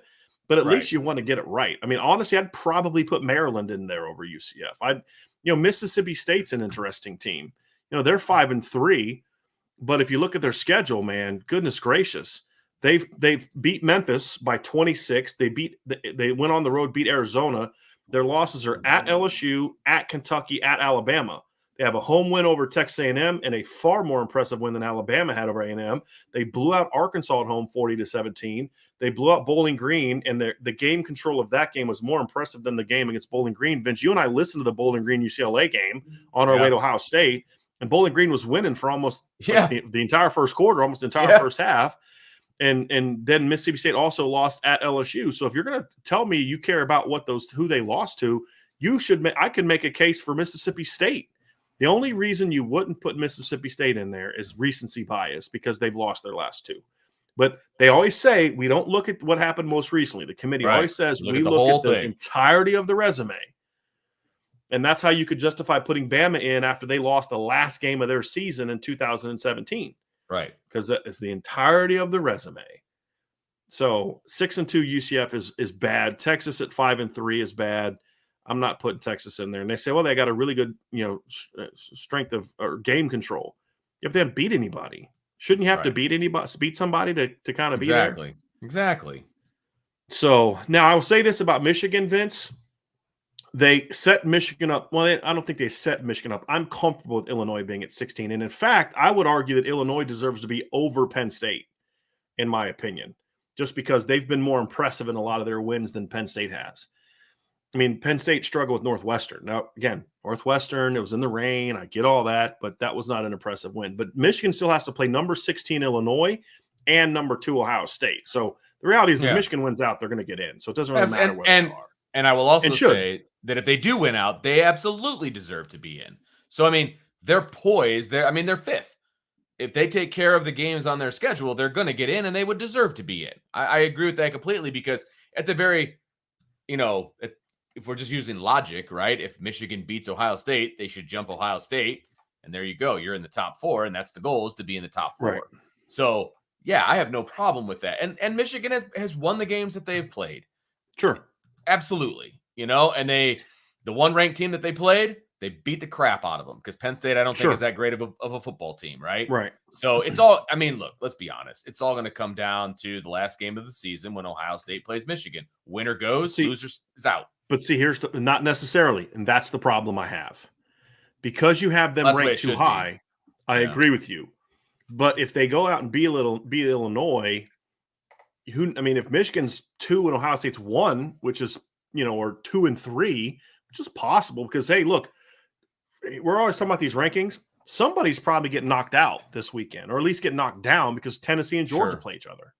but at least you want to get it right. I mean, honestly, I'd probably put Maryland in there over UCF. Mississippi State's an interesting team. They're 5-3, but if you look at their schedule, man, goodness gracious, they've beat Memphis by 26. They went on the road, beat Arizona. Their losses are at LSU, at Kentucky, at Alabama. They have a home win over Texas A&M and a far more impressive win than Alabama had over A&M. They blew out Arkansas at home 40-17. They blew out Bowling Green, and the game control of that game was more impressive than the game against Bowling Green. Vince, you and I listened to the Bowling Green UCLA game on our way to Ohio State, and Bowling Green was winning for almost the entire first quarter, almost the entire first half. And then Mississippi State also lost at LSU. So if you're going to tell me you care about who they lost to, I could make a case for Mississippi State. The only reason you wouldn't put Mississippi State in there is recency bias because they've lost their last 2. But they always say we don't look at what happened most recently. The committee always says we look at the entirety of the resume. And that's how you could justify putting Bama in after they lost the last game of their season in 2017. Right. Because that is the entirety of the resume. So 6-2 UCF is bad. Texas at 5-3 is bad. I'm not putting Texas in there. And they say, well, they got a really good, strength of or game control. If they haven't beat anybody, shouldn't you have to beat somebody to kind of be there? Exactly. So now I will say this about Michigan, Vince. They set Michigan up. Well, I don't think they set Michigan up. I'm comfortable with Illinois being at 16. And in fact, I would argue that Illinois deserves to be over Penn State, in my opinion, just because they've been more impressive in a lot of their wins than Penn State has. I mean, Penn State struggled with Northwestern. Now, again, Northwestern, it was in the rain. I get all that, but that was not an impressive win. But Michigan still has to play number 16 Illinois and number 2 Ohio State. So the reality is if Michigan wins out, they're going to get in. So it doesn't really matter where they are. And I will also say that if they do win out, they absolutely deserve to be in. So, I mean, they're poised. They're 5th. If they take care of the games on their schedule, they're going to get in and they would deserve to be in. I agree with that completely because at the very, if we're just using logic, right? If Michigan beats Ohio State, they should jump Ohio State. And there you go. You're in the top 4. And that's the goal, is to be in the top 4. Right. So, yeah, I have no problem with that. And Michigan has won the games that they've played. Sure. Absolutely. And the one ranked team that they played, they beat the crap out of them because Penn State, I don't think is that great of a football team. Right. Right. So it's all, look, let's be honest. It's all going to come down to the last game of the season when Ohio State plays Michigan. Winner goes, loser is out. But see, not necessarily. And that's the problem I have. Because you have them ranked too high, I agree with you. But if they go out and beat Illinois, if Michigan's 2 and Ohio State's 1, which is, or 2 and 3, which is possible because, hey, look, we're always talking about these rankings. Somebody's probably getting knocked out this weekend, or at least get knocked down because Tennessee and Georgia play each other,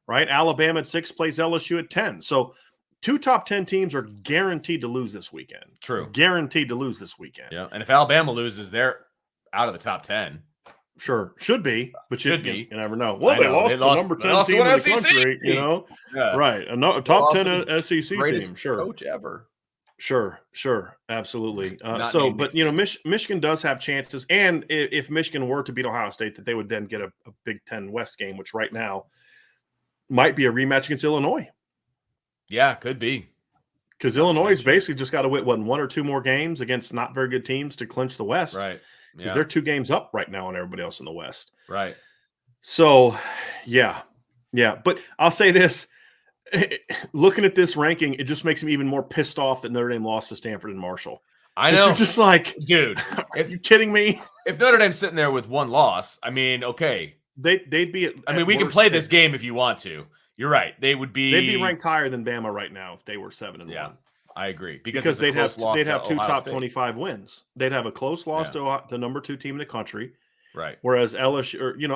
right? Alabama at 6 plays LSU at 10. So 2 top 10 teams are guaranteed to lose this weekend. True. Guaranteed to lose this weekend. Yeah. And if Alabama loses, they're out of the top 10. Sure. Should be, but you never know. Well, they lost the number 10 team in the country, Yeah. Right. A top 10 SEC team. Sure. Coach ever. Sure. Absolutely. Michigan does have chances. And if Michigan were to beat Ohio State, that they would then get a Big Ten West game, which right now might be a rematch against Illinois. Yeah, could be. Because Illinois has basically just got to win 1 or 2 more games against not very good teams to clinch the West. Right. Because they're 2 games up right now on everybody else in the West. Right. So, yeah. But I'll say this. Looking at this ranking, it just makes me even more pissed off that Notre Dame lost to Stanford and Marshall. I know. You're just like, dude, are you kidding me? If Notre Dame's sitting there with one loss, I mean, okay. They'd be we can play this game if you want to. You're right. They'd be ranked higher than Bama right now if they were 7-1. Yeah, I agree. Because they'd have 2 Ohio top State. 25 wins. They'd have a close loss to the number 2 team in the country. Right. Whereas LSU,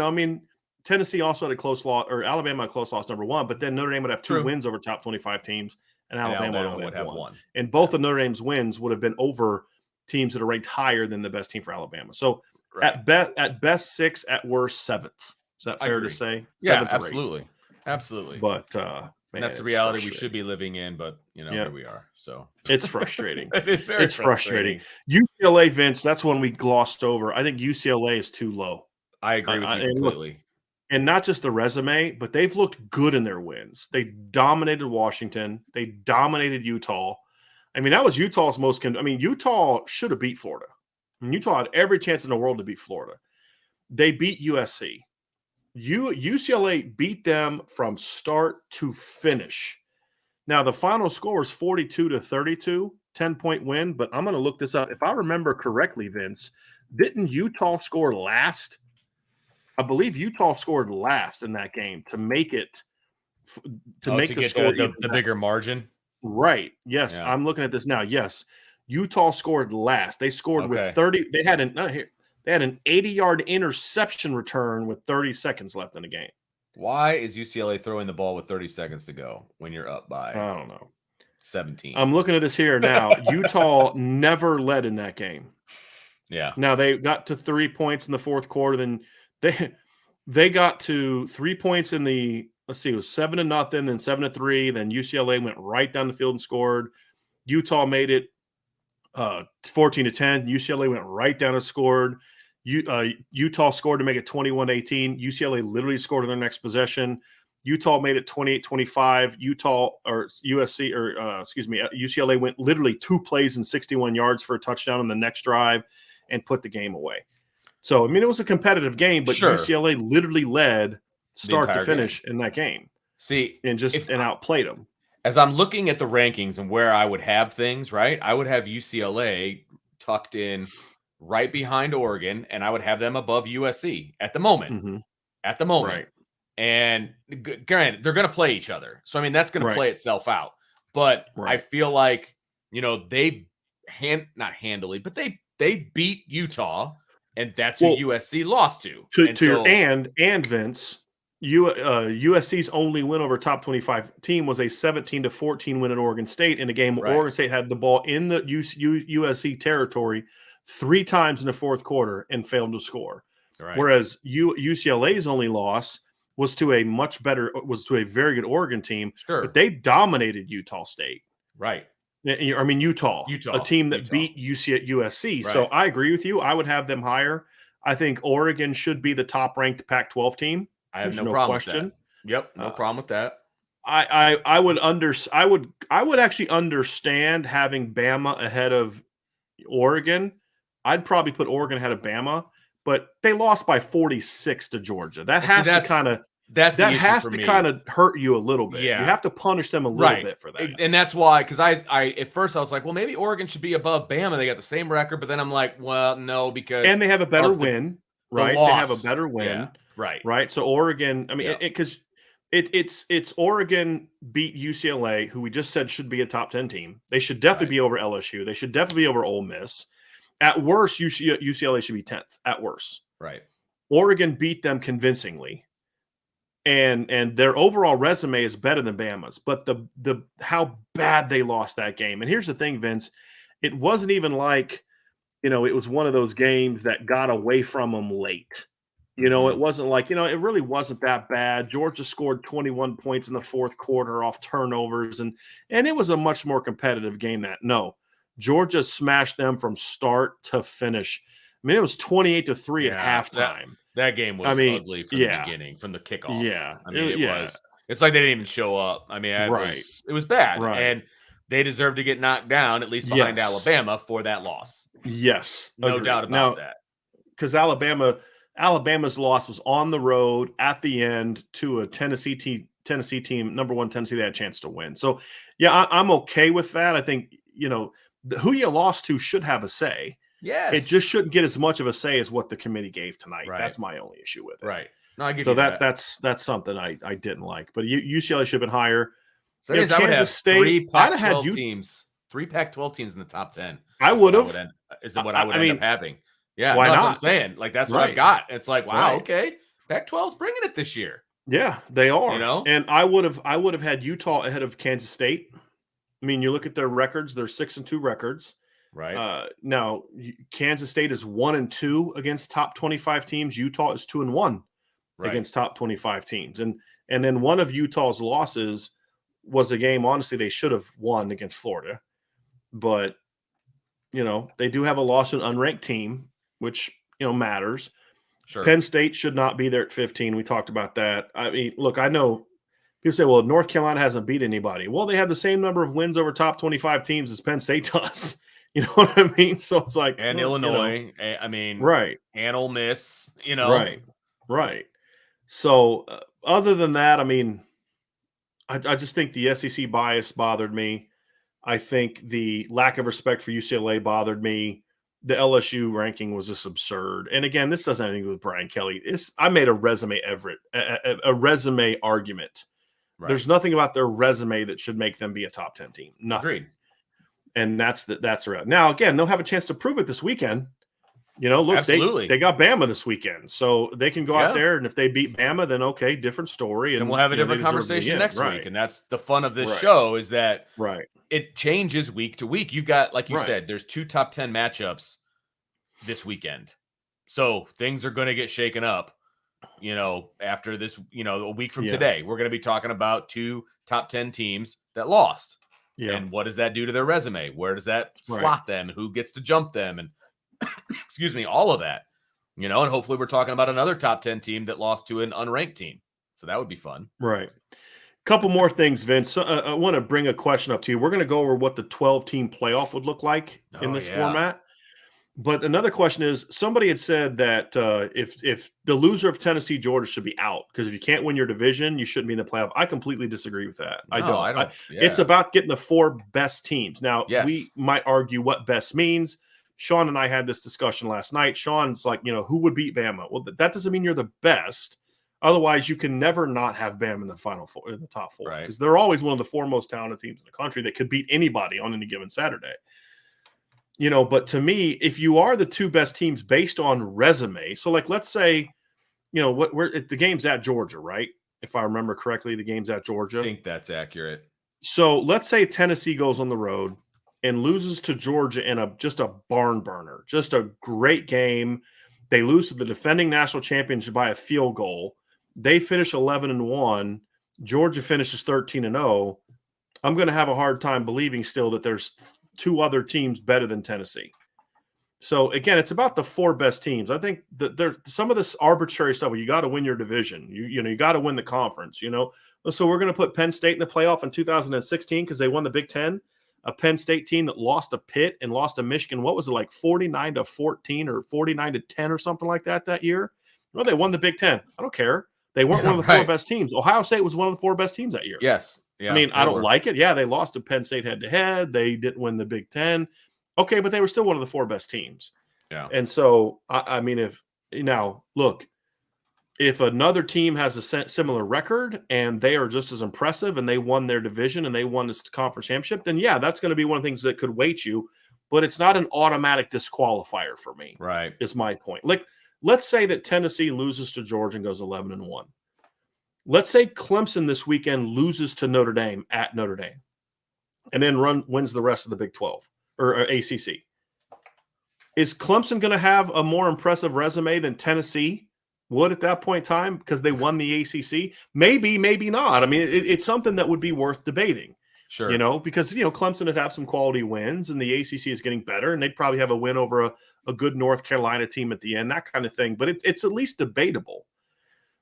I mean, Tennessee also had a close loss, or Alabama had a close loss, number 1. But then Notre Dame would have 2 wins over top 25 teams, and Alabama would have one. And both of Notre Dame's wins would have been over teams that are ranked higher than the best team for Alabama. So at best 6, at worst 7th. Is that fair to say? Yeah, absolutely. Absolutely. But man, that's the reality we should be living in, but here we are. So it's frustrating. It's frustrating. UCLA, Vince, that's one we glossed over. I think UCLA is too low. I agree with you completely. And not just the resume, but they've looked good in their wins. They dominated Washington. They dominated Utah. I mean, that was Utah's most. Utah should have beat Florida. Utah had every chance in the world to beat Florida. They beat USC. UCLA beat them from start to finish. Now, the final score is 42-32, 10-point win, but I'm going to look this up. If I remember correctly, Vince, didn't Utah score last? I believe Utah scored last in that game to make it make the score the bigger margin. Right. Yes, I'm looking at this now. Yes, Utah scored last. They scored with 30. They had an 80-yard interception return with 30 seconds left in the game. Why is UCLA throwing the ball with 30 seconds to go when you're up by, I don't know, 17? I'm looking at this here now. Utah never led in that game. Yeah. Now, they got to 3 points in the fourth quarter. Then they got to 3 points in the, let's see, it was 7-0, then 7-3. Then UCLA went right down the field and scored. Utah made it 14-10. UCLA went right down and scored. Utah scored to make it 21-18. UCLA literally scored in their next possession. Utah made it 28-25. UCLA went literally 2 plays and 61 yards for a touchdown on the next drive and put the game away. So, I mean, it was a competitive game, but UCLA literally led start to finish in that game. See, and outplayed them. As I'm looking at the rankings and where I would have things, right, I would have UCLA tucked in right behind Oregon, and I would have them above USC at the moment. Mm-hmm. At the moment. Right. And granted, they're going to play each other. So, I mean, that's going to play itself out. But I feel like, they not handily, but they beat Utah, and that's who USC lost to. And Vince, USC's only win over top 25 team was a 17-14 win at Oregon State in a game where Oregon State had the ball in the USC territory 3 times in the fourth quarter and failed to score. Right. Whereas UCLA's only loss was to a very good Oregon team, but they dominated Utah State. Right. I mean, Utah, a team that beat USC. Right. So I agree with you. I would have them higher. I think Oregon should be the top-ranked Pac-12 team. I have no problem with that. Yep, no problem with that. I would actually understand having Bama ahead of Oregon. I'd probably put Oregon ahead of Bama, but they lost by 46 to Georgia. That has to kind of hurt you a little bit. Yeah. You have to punish them a little bit for that. And that's why, because I at first I was like, well, maybe Oregon should be above Bama. They got the same record, but then I'm like, well, no, because and they have a better win, right? They have a better win, yeah. Right. So Oregon, I mean, because it's Oregon beat UCLA, who we just said should be a top 10 team. They should definitely be over LSU. They should definitely be over Ole Miss. At worst, UCLA should be 10th. At worst, right. Oregon beat them convincingly. And their overall resume is better than Bama's, but the how bad they lost that game. And here's the thing, Vince, it wasn't even like, it was one of those games that got away from them late. It wasn't like, it really wasn't that bad. Georgia scored 21 points in the fourth quarter off turnovers, and it was a much more competitive game Georgia smashed them from start to finish. I mean, it was 28-3 at halftime. That game was ugly from the beginning, from the kickoff. Yeah. I mean, it was. It's like they didn't even show up. I mean, it was bad. Right. And they deserved to get knocked down, at least behind Alabama, for that loss. Yes. No doubt about that. Because Alabama's loss was on the road at the end to a Tennessee team, number 1 Tennessee, they had a chance to win. So, yeah, I'm okay with that. I think, who you lost to should have a say. Yes. It just shouldn't get as much of a say as what the committee gave tonight. Right. That's my only issue with it. Right. No, I give so you that. That's something I didn't like. But UCLA should have been higher. So I would have Kansas State, three I'd have had Pac-12 teams. 3 Pac-12 teams in the top 10. I would have. Is what I would end up having. Yeah, why that's not? what I'm saying. Like, that's what I've got. It's like, wow, Right. okay. Pac-12's bringing it this year. Yeah, they are. You know? And I would have had Utah ahead of Kansas State. I mean, you look at their records; they're 6-2 records. Right. Now, Kansas State is 1-2 against top 25 teams. Utah is 2-1 against top 25 teams. And then one of Utah's losses was a game, honestly, they should have won against Florida. But, they do have a loss to an unranked team, which, matters. Sure. Penn State should not be there at 15. We talked about that. I mean, look, I know people say, well, North Carolina hasn't beat anybody. Well, they have the same number of wins over top 25 teams as Penn State does. You know what I mean? So it's like, and Illinois, I mean, right. And Ole Miss, Right. So other than that, I mean, I just think the SEC bias bothered me. I think the lack of respect for UCLA bothered me. The LSU ranking was just absurd. And again, this doesn't have anything to do with Brian Kelly. I made a resume resume argument. Right. There's nothing about their resume that should make them be a top 10 team. Nothing. Agreed. And that's the route. Now, again, they'll have a chance to prove it this weekend. Look, absolutely. They got Bama this weekend, so they can go out there, and if they beat Bama, then okay, different story. And we'll have a different conversation next week. And that's the fun of this show, is that it changes week to week. You've got, like you said, there's 2 top 10 matchups this weekend. So things are going to get shaken up, after this, a week from today. We're going to be talking about 2 top 10 teams that lost. Yeah. And what does that do to their resume? Where does that slot them? Who gets to jump them? And excuse me, all of that, and hopefully we're talking about another top 10 team that lost to an unranked team. So that would be fun. Right. Couple more things, Vince. I want to bring a question up to you. We're going to go over what the 12-team playoff would look like in this format. But another question is, somebody had said that if the loser of Tennessee, Georgia should be out, because if you can't win your division, you shouldn't be in the playoff. I completely disagree with that. I don't. It's about getting the 4 best teams. Now, we might argue what best means. Sean and I had this discussion last night. Sean's like, who would beat Bama? Well, that doesn't mean you're the best. Otherwise, you can never not have Bama in the final 4, in the top 4, because they're always one of the 4 most talented teams in the country that could beat anybody on any given Saturday. But to me, if you are the 2 best teams based on resume, so like, let's say, the game's at Georgia, right? If I remember correctly, the game's at Georgia. I think that's accurate. So let's say Tennessee goes on the road and loses to Georgia in just a barn burner, just a great game. They lose to the defending national champions by a field goal. They finish 11-1. Georgia finishes 13-0. I'm going to have a hard time believing still that there's 2 other teams better than Tennessee. So again, it's about the 4 best teams. I think that there's some of this arbitrary stuff where you got to win your division. You got to win the conference. So we're going to put Penn State in the playoff in 2016 because they won the Big Ten. A Penn State team that lost to Pitt and lost to Michigan. What was it, like 49-14 or 49-10 or something like that year? Well, they won the Big Ten. I don't care. They weren't one of the 4 best teams. Ohio State was one of the 4 best teams that year. Yes. Yeah, I mean, I don't like it. Yeah, they lost to Penn State head-to-head. They didn't win the Big Ten. Okay, but they were still one of the 4 best teams. Yeah. And so, I mean, if another team has a similar record and they are just as impressive and they won their division and they won this conference championship, then yeah, that's going to be one of the things that could weight you, but it's not an automatic disqualifier for me. Right. Is my point. Like, let's say that Tennessee loses to Georgia and goes 11-1. Let's say Clemson this weekend loses to Notre Dame at Notre Dame and then wins the rest of the Big 12 or ACC. Is Clemson going to have a more impressive resume than Tennessee would at that point in time because they won the ACC? Maybe, maybe not. I mean, it's something that would be worth debating. Sure. Because, Clemson would have some quality wins and the ACC is getting better and they'd probably have a win over a good North Carolina team at the end, that kind of thing. But it's at least debatable,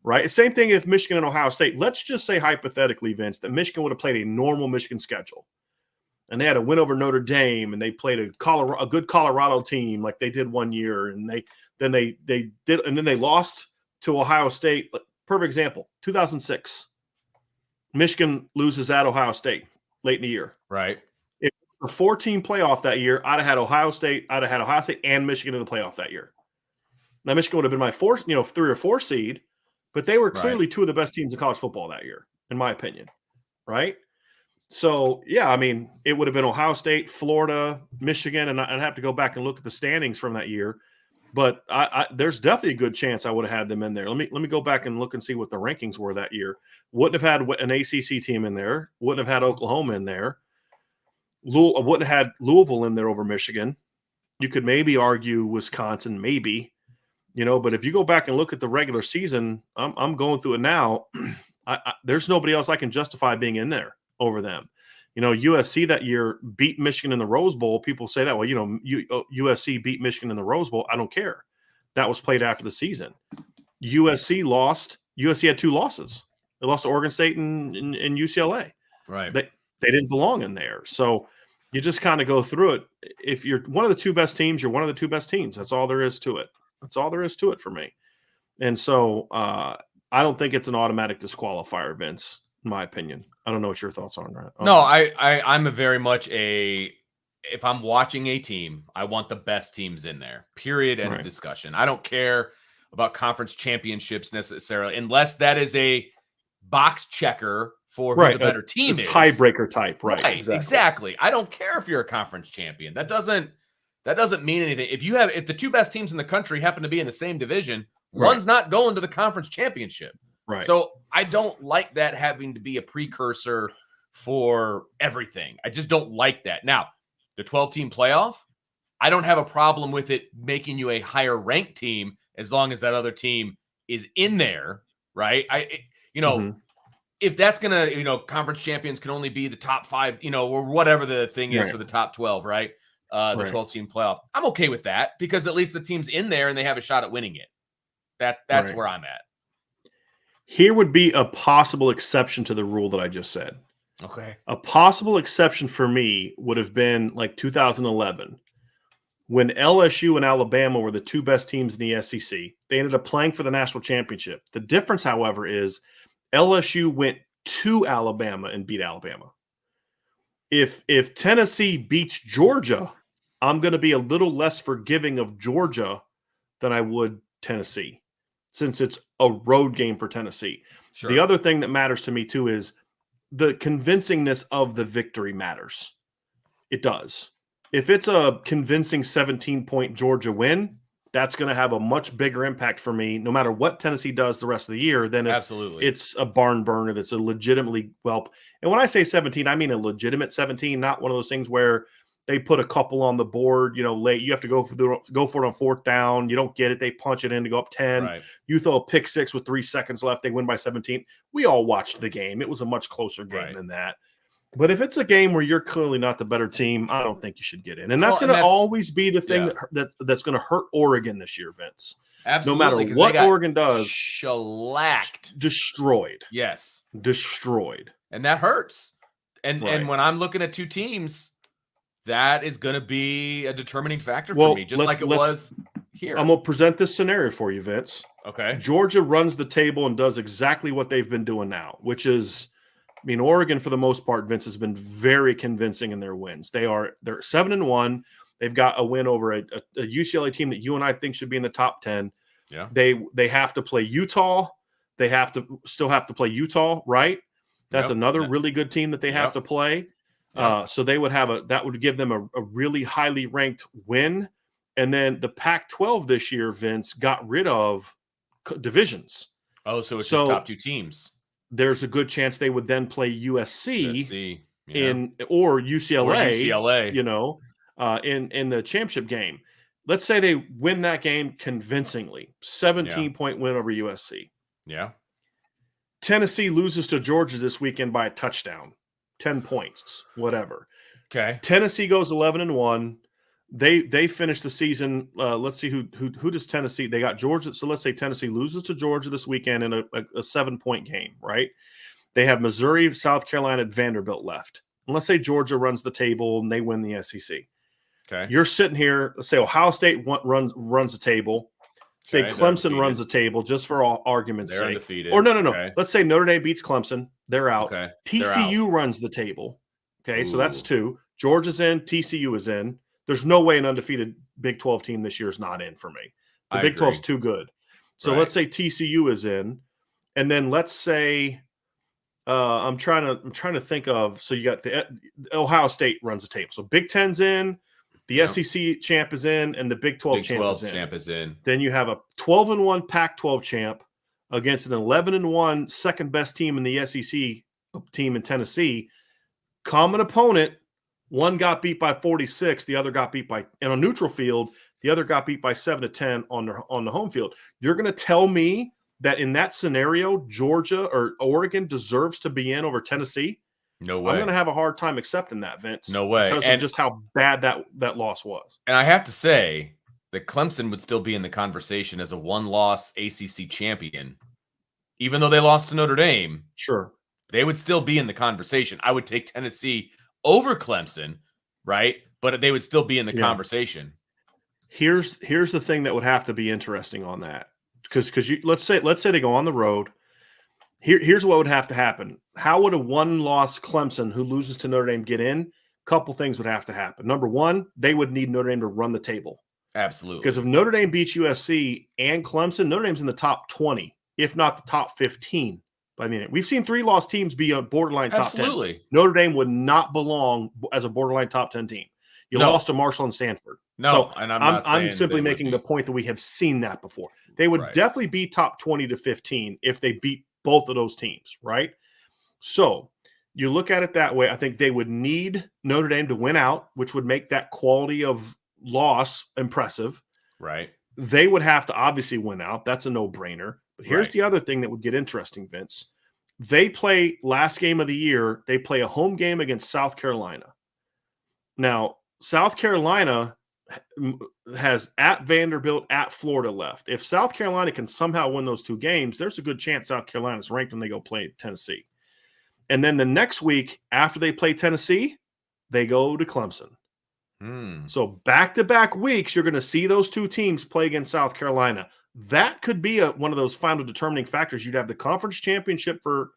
right? Same thing with Michigan and Ohio State. Let's just say hypothetically, Vince, that Michigan would have played a normal Michigan schedule. And they had a win over Notre Dame and they played a good Colorado team like they did one year. And they lost to Ohio State. Perfect example, 2006. Michigan loses at Ohio State late in the year. Right. If the 4-team playoff that year, I'd have had Ohio State and Michigan in the playoff that year. Now, Michigan would have been my 3 or 4 seed, but they were clearly 2 of the best teams in college football that year, in my opinion, right? So, yeah, I mean, it would have been Ohio State, Florida, Michigan, and I'd have to go back and look at the standings from that year. But there's definitely a good chance I would have had them in there. Let me go back and look and see what the rankings were that year. Wouldn't have had an ACC team in there. Wouldn't have had Oklahoma in there. Wouldn't have had Louisville in there over Michigan. You could maybe argue Wisconsin, maybe. But if you go back and look at the regular season, I'm going through it now. There's nobody else I can justify being in there over them. USC that year beat Michigan in the Rose Bowl. People say that, well, USC beat Michigan in the Rose Bowl. I don't care. That was played after the season. USC lost. USC had 2 losses. They lost to Oregon State and UCLA. Right. They didn't belong in there. So you just kind of go through it. If you're one of the 2 best teams, you're one of the 2 best teams. That's all there is to it. That's all there is to it for me. And so I don't think it's an automatic disqualifier, Vince, in my opinion. I don't know what your thoughts are on that. No, I'm a very much if I'm watching a team, I want the best teams in there, period, end of discussion. I don't care about conference championships necessarily, unless that is a box checker for who the better team is. Tiebreaker type, right? Exactly. I don't care if you're a conference champion. That doesn't mean anything. If the 2 best teams in the country happen to be in the same division, one's not going to the conference championship. Right. So I don't like that having to be a precursor for everything. I just don't like that. Now, the 12-team playoff, I don't have a problem with it making you a higher ranked team as long as that other team is in there, right? If that's going to, conference champions can only be the top 5, or whatever the thing is for the top 12, right? The 12-team playoff. I'm okay with that because at least the team's in there and they have a shot at winning it. That's where I'm at. Here would be a possible exception to the rule that I just said. Okay. A possible exception for me would have been like 2011 when LSU and Alabama were the 2 best teams in the SEC. They ended up playing for the national championship. The difference, however, is LSU went to Alabama and beat Alabama. If Tennessee beats Georgia, I'm going to be a little less forgiving of Georgia than I would Tennessee, since it's a road game for Tennessee. Sure. The other thing that matters to me too is the convincingness of the victory matters. It does. If it's a convincing 17-point Georgia win, that's going to have a much bigger impact for me, no matter what Tennessee does the rest of the year, than if it's a barn burner that's a legitimately well. And when I say 17, I mean a legitimate 17, not one of those things where they put a couple on the board, late. You have to go for it on 4th down. You don't get it. They punch it in to go up 10. Right. You throw a pick 6 with 3 seconds left. They win by 17. We all watched the game. It was a much closer game than that. But if it's a game where you're clearly not the better team, I don't think you should get in. And that's going to always be the thing that's going to hurt Oregon this year, Vince. Absolutely. No matter what Oregon does. Shellacked. Destroyed. Yes. Destroyed. And that hurts. And when I'm looking at 2 teams, that is going to be a determining factor for me, just like it was here. I'm going to present this scenario for you, Vince. Okay. Georgia runs the table and does exactly what they've been doing now, which is, Oregon, for the most part, Vince, has been very convincing in their wins. They're 7-1. They've got a win over a UCLA team that you and I think should be in the top 10. Yeah. They have to play Utah. They still have to play Utah, right? That's another really good team that they have to play. So they would that would give them a really highly ranked win. And then the Pac-12 this year, Vince, got rid of divisions. Oh, so it's just top 2 teams. There's a good chance they would then play USC or UCLA, in the championship game. Let's say they win that game convincingly, 17-point win over USC. Yeah. Tennessee loses to Georgia this weekend by a touchdown, 10 points, whatever. Okay. Tennessee goes 11-1. They finish the season. Let's see who does Tennessee. They got Georgia. So let's say Tennessee loses to Georgia this weekend in a 7-point game, right? They have Missouri, South Carolina, and Vanderbilt left. And let's say Georgia runs the table and they win the SEC. Okay. You're sitting here. Let's say Ohio State runs the table. Say Clemson runs the table, just for all argument's sake. They're undefeated. Or no. Okay. Let's say Notre Dame beats Clemson. They're out. Okay. TCU runs the table. Okay, so that's 2. Georgia's in, TCU is in. There's no way an undefeated Big 12 team this year is not in for me. The Big 12 is too good. So let's say TCU is in, and then let's say I'm trying to think of. So you got the Ohio State runs the table. So Big 10's in, the SEC champ is in, and the Big 12 champ is in. Then you have a 12-1 Pac-12 champ against an 11-1 second best team in the SEC team in Tennessee. Common opponent. One got beat by 46. The other got beat by in a neutral field. The other got beat by 7-10 on the home field. You're going to tell me that in that scenario, Georgia or Oregon deserves to be in over Tennessee? No way. I'm going to have a hard time accepting that, Vince. No way. Because of just how bad that loss was. And I have to say that Clemson would still be in the conversation as a one-loss ACC champion. Even though they lost to Notre Dame, sure, they would still be in the conversation. I would take Tennessee over Clemson, right? But they would still be in the conversation. Here's the thing that would have to be interesting on that. Because let's say they go on the road. Here's what would have to happen. How would a one-loss Clemson who loses to Notre Dame get in? Couple things would have to happen. Number one, they would need Notre Dame to run the table. Absolutely. Because if Notre Dame beats USC and Clemson, Notre Dame's in the top 20, if not the top 15 by the end. We've seen 3-loss teams be a borderline top 10. Notre Dame would not belong as a borderline top 10 team. You lost to Marshall and Stanford. No, so and I'm simply making the point that we have seen that before. They would definitely be top 20 to 15 if they beat both of those teams, right? So you look at it that way. I think they would need Notre Dame to win out, which would make that quality of loss impressive. Right. They would have to obviously win out. That's a no-brainer. But here's the other thing that would get interesting, Vince. They play last game of the year. They play a home game against South Carolina. Now, South Carolina has at Vanderbilt, at Florida left. If South Carolina can somehow win those two games, there's a good chance South Carolina's ranked when they go play Tennessee. And then the next week after they play Tennessee, they go to Clemson. So back-to-back weeks, you're going to see those two teams play against South Carolina. That could be one of those final determining factors. You'd have the conference championship for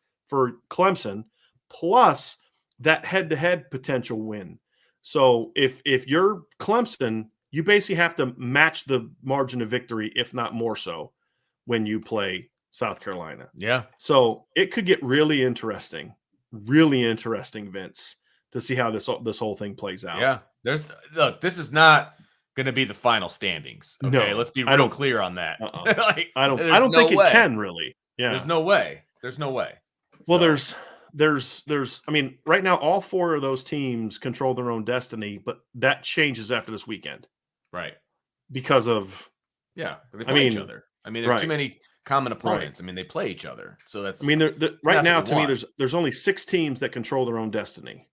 Clemson, plus that head-to-head potential win. So if you're Clemson, you basically have to match the margin of victory, if not more so, when you play South Carolina. Yeah. So it could get really interesting, Vince, to see how this whole thing plays out. Yeah. This is not going to be the final standings. Okay, let's be real clear on that. I don't think it can really. Yeah. There's no way. Well, there's I mean, right now all four of those teams control their own destiny, but that changes after this weekend. Right. Because of they play each other. I mean, there's too many common opponents. Right. I mean, they play each other. So that's right now to me there's only 6 teams that control their own destiny.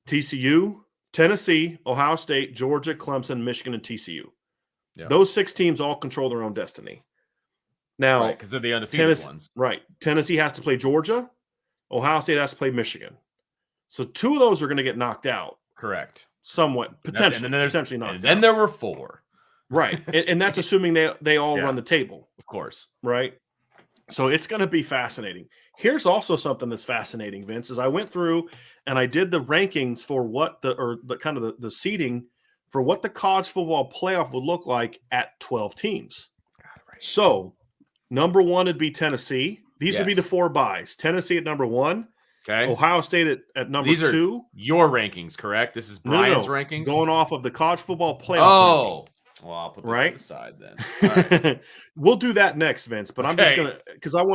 TCU, Tennessee, Ohio State, Georgia, Clemson, Michigan, and TCU. Yeah. Those 6 teams all control their own destiny. Now, because they're the undefeated ones. Right. Tennessee has to play Georgia. Ohio State has to play Michigan. So 2 of those are going to get knocked out. Correct. Somewhat. Potentially knocked out. And there were 4. Right. and that's assuming they all run the table. Of course. Right. So it's going to be fascinating. Here's also something that's fascinating, Vince, is I went through and I did the rankings for what the seeding for what the college football playoff would look like at 12 teams. So number 1 would be Tennessee. These would be the 4 buys. Tennessee at number 1. Okay. Ohio State at number 2. These are your rankings, correct? This is Brian's rankings? Going off of the college football playoff. Oh. Well, I'll put this to the side then. All right. We'll do that next, Vince. But I'm just gonna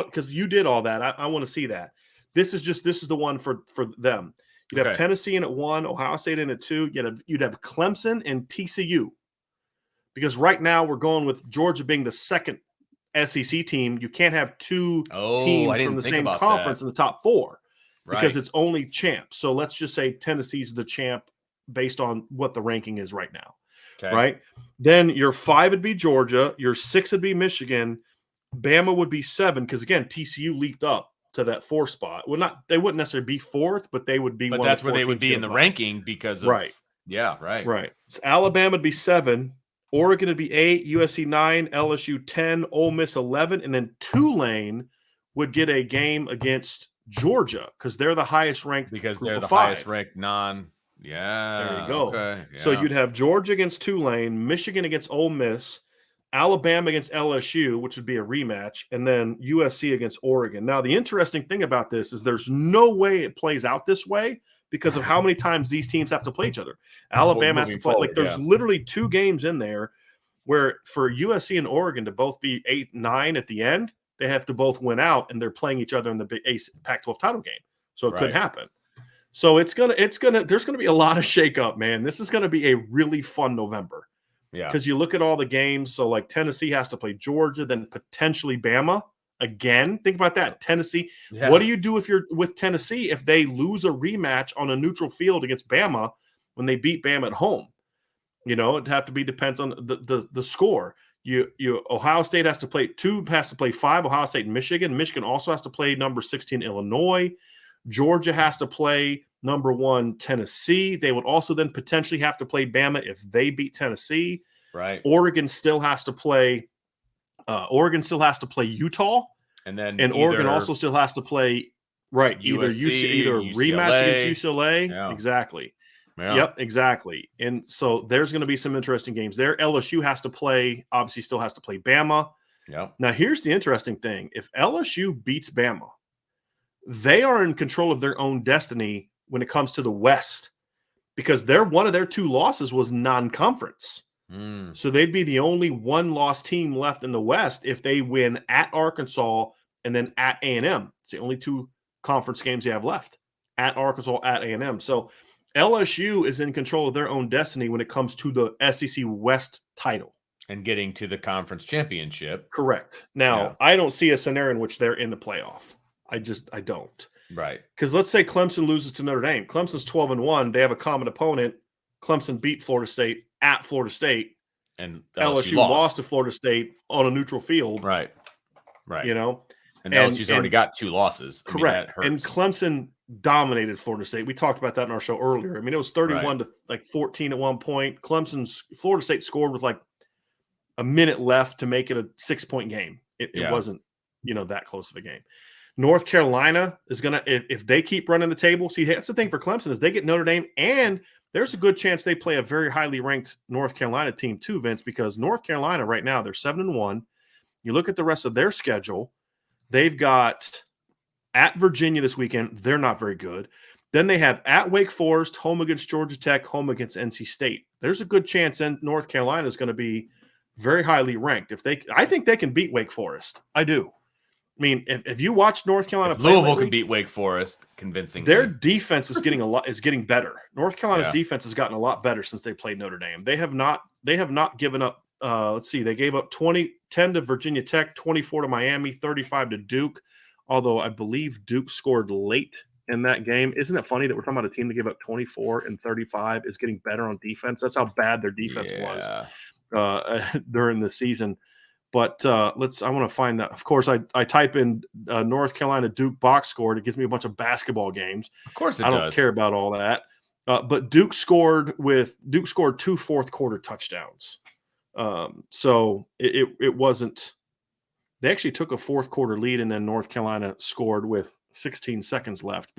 because you did all that. I want to see that. This is the one for them. You'd have Tennessee in at 1, Ohio State in at 2. You'd have Clemson and TCU. Because right now we're going with Georgia being the second SEC team. You can't have 2 teams from the same conference in the top 4 because it's only champs. So let's just say Tennessee's the champ based on what the ranking is right now. Okay. Right. Then your 5 would be Georgia. Your 6 would be Michigan. Bama would be 7 because again TCU leaped up to that 4 spot. Well, they wouldn't necessarily be 4th, but they would be. But that's where they would be in the ranking because of right. So Alabama would be 7. Oregon would be 8. USC 9. LSU 10. Ole Miss 11, and then Tulane would get a game against Georgia because they're the highest ranked. Because they're the highest ranked non. Yeah. There you go. Okay. So yeah. you'd have Georgia against Tulane, Michigan against Ole Miss, Alabama against LSU, which would be a rematch, and then USC against Oregon. Now, the interesting thing about this is there's no way it plays out this way because of how many times these teams have to play each other. Alabama has to play. Like, there's literally 2 games in there where for USC and Oregon to both be 8-9 at the end, they have to both win out, and they're playing each other in the Pac-12 title game. So it could happen. So there's gonna be a lot of shakeup, man. This is gonna be a really fun November. Yeah. Because you look at all the games. So like Tennessee has to play Georgia, then potentially Bama again. Think about that. Tennessee. Yeah. What do you do if you're with Tennessee if they lose a rematch on a neutral field against Bama when they beat Bama at home? You know, it'd have to be depends on the score. Ohio State has to play 5, Ohio State and Michigan. Michigan also has to play number 16 Illinois. Georgia has to play number 1 Tennessee. They would also then potentially have to play Bama if they beat Tennessee. Right. Oregon still has to play Utah. And then Oregon also still has to play either UCLA, rematch against UCLA. Yeah. Exactly. Yeah. Yep, exactly. And so there's going to be some interesting games there. LSU has to play, obviously still has to play Bama. Yep. Now here's the interesting thing. If LSU beats Bama, they are in control of their own destiny when it comes to the West because one of their 2 losses was non-conference. So they'd be the only 1-loss team left in the West if they win at Arkansas and then at A&M. It's the only 2 conference games they have left, at Arkansas, at A&M. So LSU is in control of their own destiny when it comes to the SEC West title. And getting to the conference championship. Correct. Now, I don't see a scenario in which they're in the playoff. I don't. Right. Because let's say Clemson loses to Notre Dame. Clemson's 12-1. They have a common opponent. Clemson beat Florida State at Florida State. And LSU lost to Florida State on a neutral field. Right. Right. You know? And LSU's already got 2 losses. Correct. And Clemson dominated Florida State. We talked about that in our show earlier. I mean, it was 31 to like 14 at one point. Florida State scored with like a minute left to make it a 6-point game. It wasn't, that close of a game. North Carolina is going to, if they keep running the table, see, that's the thing for Clemson is they get Notre Dame, and there's a good chance they play a very highly ranked North Carolina team too, Vince, because North Carolina right now, they're 7-1. You look at the rest of their schedule, they've got at Virginia this weekend. They're not very good. Then they have at Wake Forest, home against Georgia Tech, home against NC State. There's a good chance North Carolina is going to be very highly ranked. I think they can beat Wake Forest. I do. I mean, if you watch North Carolina play Louisville lately, can beat Wake Forest convincingly. Their defense is getting better. North Carolina's defense has gotten a lot better since they played Notre Dame. They have not given up. Let's see, they gave up 10 to Virginia Tech, 24 to Miami, 35 to Duke. Although I believe Duke scored late in that game. Isn't it funny that we're talking about a team that gave up 24 and 35 is getting better on defense? That's how bad their defense was during the season. But I want to find that. Of course, I type in North Carolina Duke box score. And it gives me a bunch of basketball games. Of course, I don't care about all that. But Duke scored 2 fourth-quarter touchdowns. So it wasn't. They actually took a fourth-quarter lead, and then North Carolina scored with 16 seconds left.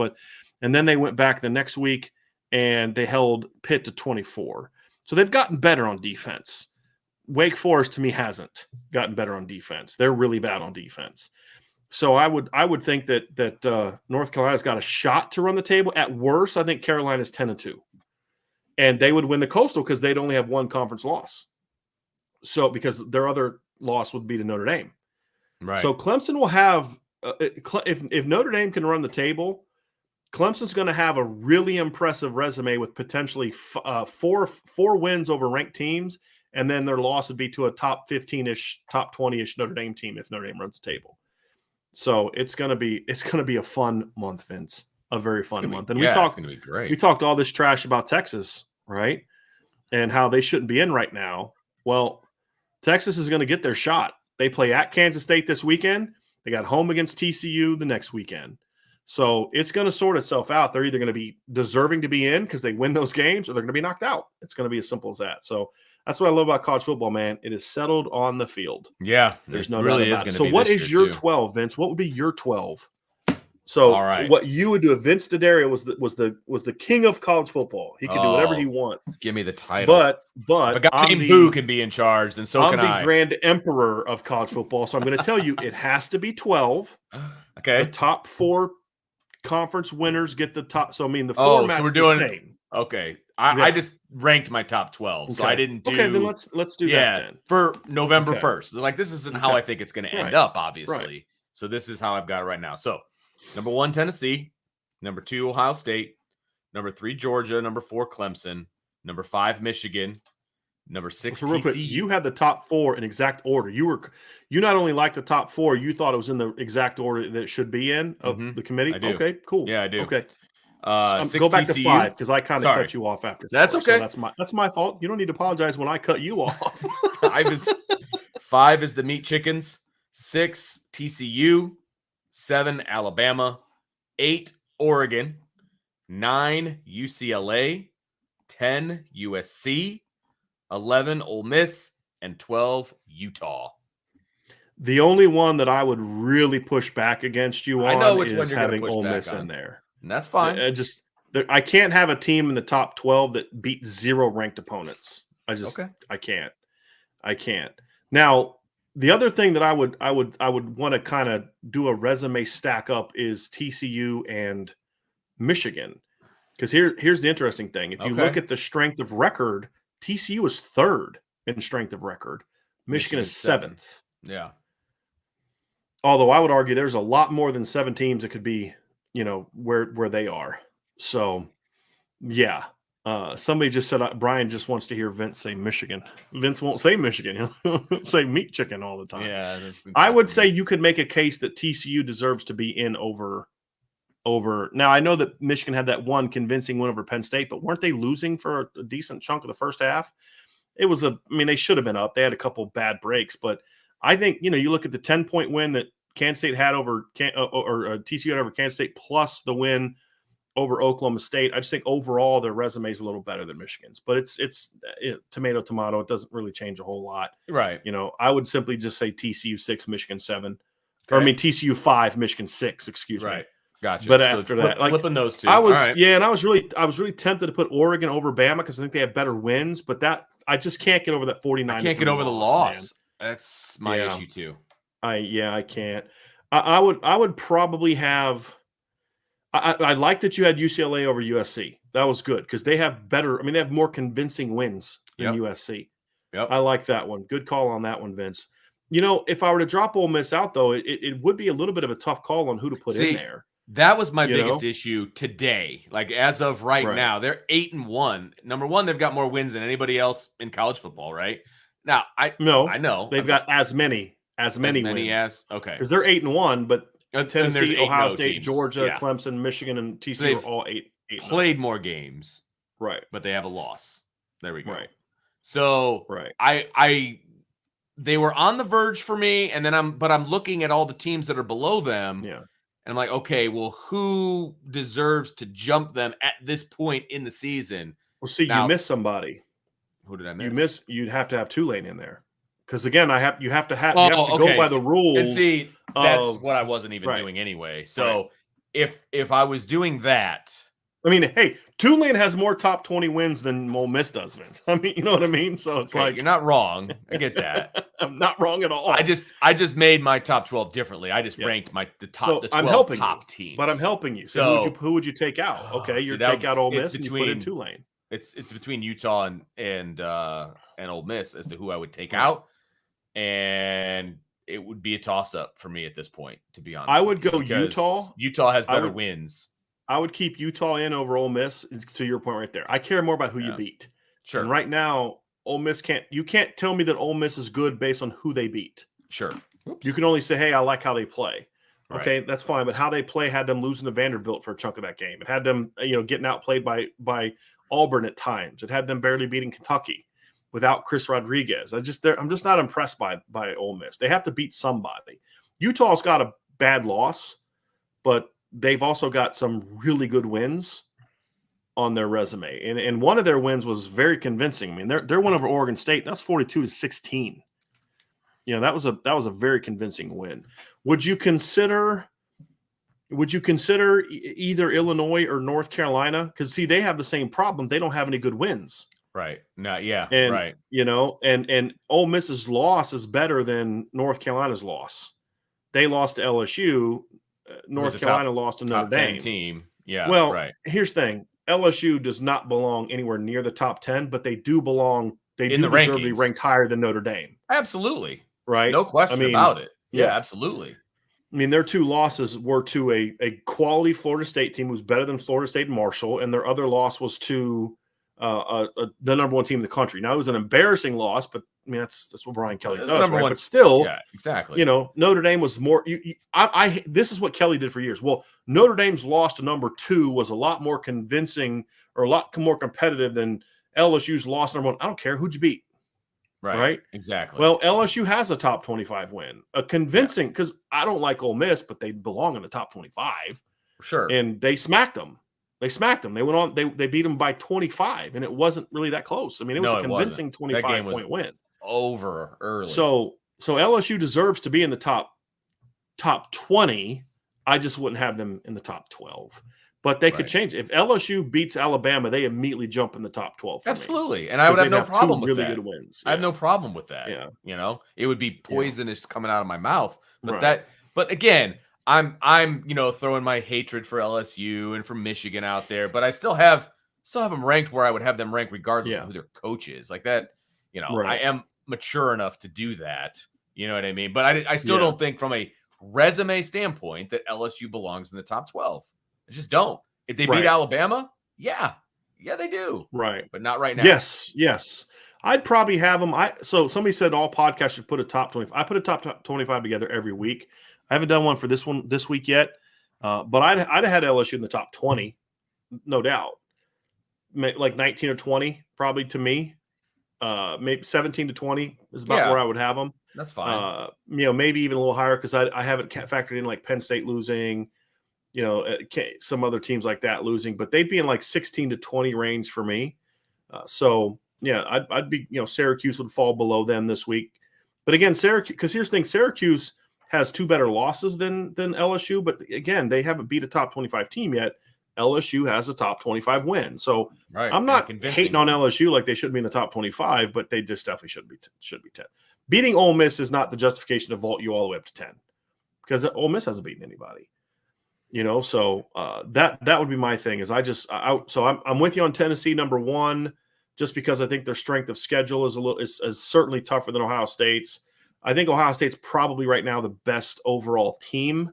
And then they went back the next week, and they held Pitt to 24. So they've gotten better on defense. Wake Forest, to me, hasn't gotten better on defense. They're really bad on defense. So I would think that North Carolina's got a shot to run the table. At worst, I think Carolina's 10-2. And they would win the Coastal because they'd only have 1 conference loss. So because their other loss would be to Notre Dame. Right. So Clemson will have if Notre Dame can run the table, Clemson's going to have a really impressive resume with potentially 4 wins over ranked teams. And then their loss would be to a top 15-ish, top 20-ish Notre Dame team if Notre Dame runs the table. So it's gonna be a fun month, Vince. A very fun month. And it's gonna be great. We talked all this trash about Texas, right? And how they shouldn't be in right now. Well, Texas is going to get their shot. They play at Kansas State this weekend. They got home against TCU the next weekend. So it's going to sort itself out. They're either going to be deserving to be in because they win those games, or they're going to be knocked out. It's going to be as simple as that. So that's what I love about college football, man. It is settled on the field. Yeah, there's no doubt about it. So what is your 12, Vince? What would be your 12? So All right. what you would do, Vince D'Addario was the king of college football. He could do whatever he wants. Give me the title. But if a guy named Boo can be in charge, then so can I. I'm the grand emperor of college football. So I'm going to tell you, it has to be 12. Okay. The top 4 conference winners get the top. So I mean, the format's so we're doing the same. Okay. I just ranked my top 12, so I didn't do. Okay, then let's do that then. For November 1st. Like, this isn't how I think it's going to end up, obviously. Right. So this is how I've got it right now. So number 1, Tennessee. Number 2, Ohio State. Number 3, Georgia. Number 4, Clemson. Number 5, Michigan. Number 6, so real TCU. quick, you had the top 4 in exact order. You not only liked the top 4, you thought it was in the exact order that it should be in of the committee. I do. Okay, cool. Yeah, I do. Okay. Go back to 5 because I kind of cut you off after. That's 4, okay. So that's my fault. You don't need to apologize when I cut you off. 5 is the Meat Chickens. 6, TCU. 7, Alabama. 8, Oregon. 9, UCLA. 10, USC. 11, Ole Miss. And 12, Utah. The only one that I would really push back against you on is having Ole Miss in there. And that's fine. I can't have a team in the top 12 that beat 0 ranked opponents. I can't. Now, the other thing that I would want to kind of do a resume stack up is TCU and Michigan. Because here's the interesting thing. If you look at the strength of record, TCU is 3rd in strength of record. Michigan is 7th. Yeah. Although I would argue there's a lot more than 7 teams that could be, where they are. So, yeah. Somebody just said Brian just wants to hear Vince say Michigan. Vince won't say Michigan. He'll say Meat Chicken all the time. Yeah. I would say you could make a case that TCU deserves to be in over. Now, I know that Michigan had that one convincing win over Penn State, but weren't they losing for a decent chunk of the first half? They should have been up. They had a couple bad breaks, but I think, you look at the 10-point win that Kansas State had over TCU had over Kansas State plus the win over Oklahoma State. I just think overall their resume is a little better than Michigan's, but it's tomato. It doesn't really change a whole lot. Right. I would simply just say TCU 6, Michigan 7, or TCU 5, Michigan 6, excuse me. Right. Gotcha. But after that, flipping those two. I was really tempted to put Oregon over Bama because I think they have better wins, but I just can't get over that 49. I can't get over the loss. Man. That's my issue too. I can't. I would probably have. I like that you had UCLA over USC. That was good because they have better. They have more convincing wins than USC. Yep. I like that one. Good call on that one, Vince. If I were to drop Ole Miss out though, it would be a little bit of a tough call on who to put in there. That was my biggest issue today. Like as of right now, they're 8-1. Number 1, they've got more wins than anybody else in college football, right? Now I know they've got as many wins. Because they're 8-1. But Tennessee, Ohio State, teams. Georgia, Clemson, Michigan, and TCU are all 8. Played more games, right? But they have a loss. There we go. Right. So they were on the verge for me, and then I'm looking at all the teams that are below them. Yeah. And I'm like, okay, well, who deserves to jump them at this point in the season? Well, see, you missed somebody. Who did I miss? You'd have to have Tulane in there. Because again, you have to go by the rules. And see, that's what I wasn't even doing anyway. So if I was doing that, hey, Tulane has more top 20 wins than Ole Miss does, Vince. You know what I mean? So it's you're not wrong. I get that. I'm not wrong at all. I just made my top 12 differently. I just ranked the 12 top teams. But I'm helping you. So who would you take out? Okay, you take out Ole Miss and you put in Tulane. It's between Utah and Ole Miss as to who I would take out. And it would be a toss-up for me at this point, to be honest. I would go Utah. Utah has better wins. I would keep Utah in over Ole Miss, to your point right there. I care more about who you beat. Sure. And right now, Ole Miss you can't tell me that Ole Miss is good based on who they beat. Sure. You can only say, hey, I like how they play. Right. Okay, that's fine. But how they play had them losing to Vanderbilt for a chunk of that game. It had them, getting outplayed by Auburn at times. It had them barely beating Kentucky without Chris Rodriguez. I'm just not impressed by Ole Miss. They have to beat somebody. Utah's got a bad loss, but they've also got some really good wins on their resume. And one of their wins was very convincing. Their win over Oregon State, that's 42-16. That was a very convincing win. Would you consider Would you consider either Illinois or North Carolina? Because see, they have the same problem. They don't have any good wins. Right. No, yeah. And right. And Ole Miss's loss is better than North Carolina's loss. They lost to LSU. North Carolina lost to Notre Dame. 10 team. Yeah. Well, right. Here's the thing: LSU does not belong anywhere near the top 10, but they do belong. They do deserve to be ranked higher than Notre Dame. Absolutely. Right. No question about it. Yeah, absolutely. I mean, their two losses were to a quality Florida State team who's better than Florida State and Marshall, and their other loss was to the number one team in the country. Now, it was an embarrassing loss, but I mean, that's what Brian Kelly does, right? But still, yeah, exactly. Notre Dame was more. This is what Kelly did for years. Well, Notre Dame's loss to number 2 was a lot more convincing or a lot more competitive than LSU's loss to number 1. I don't care who'd you beat. Right. Exactly. Well, LSU has a top 25 win, a convincing, because I don't like Ole Miss, but they belong in the top 25. Sure. And they smacked them. They went on. They beat them by 25, and it wasn't really that close. I mean, it was a convincing 25-point win. Over early. So LSU deserves to be in the top 20. I just wouldn't have them in the top 12. But they could change it. If LSU beats Alabama, they immediately jump in the top 12. Absolutely. And I would have no problem with that. Good wins. I have no problem with that. Yeah. It would be poisonous coming out of my mouth. But but again, I'm throwing my hatred for LSU and for Michigan out there, but I still have them ranked where I would have them ranked regardless of who their coach is. Like that, I am mature enough to do that. You know what I mean? But I still don't think from a resume standpoint that LSU belongs in the top 12. I just don't. If they beat Alabama, yeah, they do. Right. But not right now. Yes. I'd probably have them. So somebody said all podcasts should put a top 25. I put a top 25 together every week. I haven't done one for this week yet. But I'd have had LSU in the top 20, no doubt. Like 19 or 20, probably to me. Maybe 17 to 20 is about where I would have them. That's fine. Maybe even a little higher because I haven't factored in like Penn State losing. Some other teams like that losing, but they'd be in like 16 to 20 range for me. I'd be, Syracuse would fall below them this week. But again, Syracuse, because here's the thing, Syracuse has 2 better losses than LSU, but again, they haven't beat a top 25 team yet. LSU has a top 25 win. So I'm not hating on LSU like they should be in the top 25, but they just definitely should be 10. Beating Ole Miss is not the justification to vault you all the way up to 10 because Ole Miss hasn't beaten anybody. So that would be my thing. Is I'm with you on Tennessee number 1, just because I think their strength of schedule is certainly tougher than Ohio State's. I think Ohio State's probably right now the best overall team,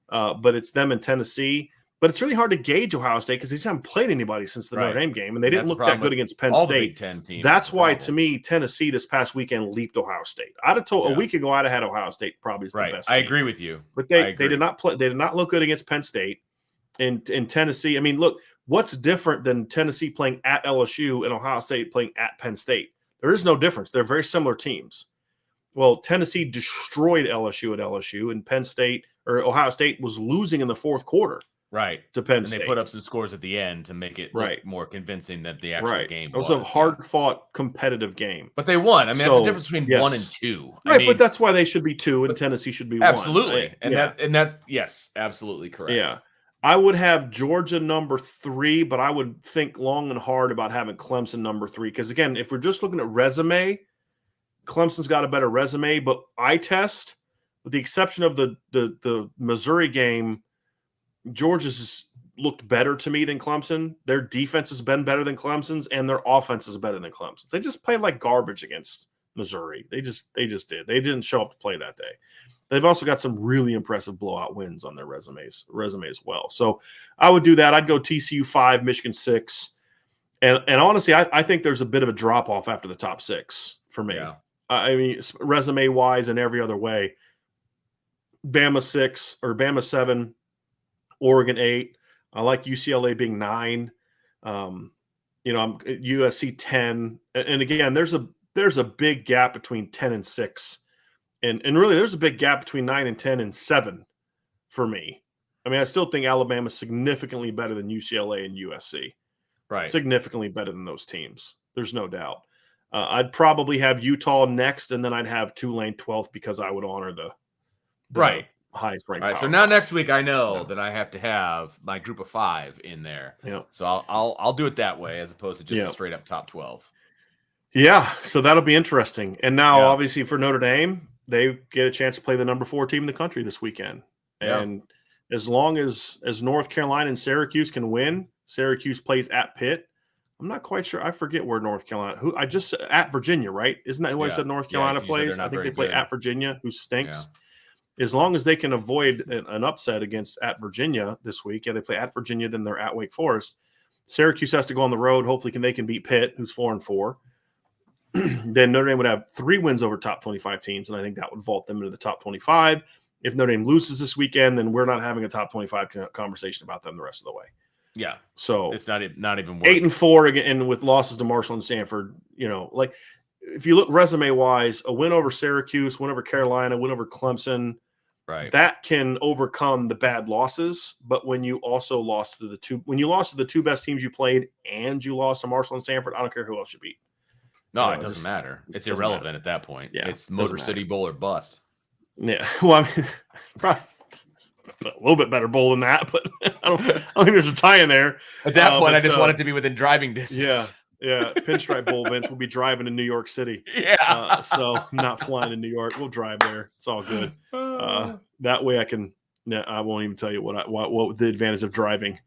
but it's them and Tennessee. But it's really hard to gauge Ohio State because they just haven't played anybody since the Notre Dame game, and they didn't look that good against Penn State. Big Ten teams, that's why, to me, Tennessee this past weend leaped Ohio State. I'd have told a week ago I'd have had Ohio State probably as the best team. I agree with you, but they did not play. They did not look good against Penn State. In Tennessee, I mean, look, what's different than Tennessee playing at LSU and Ohio State playing at Penn State? There is no difference. They're very similar teams. Well, Tennessee destroyed LSU at LSU, and Penn State or Ohio State was losing in the fourth quarter. Right. To Penn State. And they put up some scores at the end to make it look more convincing than the actual game was. It was a hard-fought, competitive game. But they won. I mean, that's the difference between 1 and 2. Right, but that's why they should be 2 and Tennessee should be 1. Absolutely. Yes, absolutely correct. Yeah. I would have Georgia number 3, but I would think long and hard about having Clemson number 3. Because, again, if we're just looking at resume, Clemson's got a better resume. But eye test, with the exception of the Missouri game, Georgia's looked better to me than Clemson. Their defense has been better than Clemson's, and their offense is better than Clemson's. They just played like garbage against Missouri. They just did. They didn't show up to play that day. They've also got some really impressive blowout wins on their resume as well. So I would do that. I'd go TCU 5, Michigan 6. And honestly, I think there's a bit of a drop-off after the top 6 for me. Yeah. I mean, resume-wise and every other way. Bama 6 or Bama 7, Oregon 8. I like UCLA being 9. I'm USC 10. And again, there's a big gap between 10 and 6. And really, there's a big gap between 9 and 10 and 7 for me. I mean, I still think Alabama's significantly better than UCLA and USC. Right. Significantly better than those teams. There's no doubt. I'd probably have Utah next, and then I'd have Tulane 12th because I would honor the highest ranked. All right, so now next week I know that I have to have my group of 5 in there. Yeah. So I'll do it that way as opposed to just Yeah. a straight up top 12. Yeah, so that'll be interesting. And now, Yeah. obviously, for Notre Dame, they get a chance to play the number 4 team in the country this weekend. Yeah. And as long as North Carolina and Syracuse can win, Syracuse plays at Pitt. I'm not quite sure. I forget where North Carolina. Who I just at Virginia, right? Isn't that who I said North Carolina 'cause you said plays? they're I not think very they play good. at Virginia, who stinks. As long as they can avoid an upset against at Virginia this week, they play at Virginia, then they're at Wake Forest. Syracuse has to go on the road. Hopefully, they can beat Pitt, who's 4-4. Then Notre Dame would have 3 wins over top 25 teams, and I think that would vault them into the top 25. If Notre Dame loses this weekend, then we're not having a top 25 conversation about them the rest of the way. Yeah. So it's not even worth 8-4 again, and with losses to Marshall and Stanford, like if you look resume wise, a win over Syracuse, win over Carolina, win over Clemson, right, that can overcome the bad losses. But when you also lost to the 2 best teams you played, and you lost to Marshall and Stanford, I don't care who else you beat. No, it doesn't matter. It's irrelevant at that point. Yeah, it's Motor City Bowl or bust. Yeah, well, I mean, probably a little bit better bowl than that, but I don't think there's a tie in there. At that point, I just want it to be within driving distance. Yeah. Pinstripe Bowl, Vince. We'll be driving to New York City. Yeah. So not flying to New York. We'll drive there. It's all good. That way I can. I won't even tell you what the advantage of driving.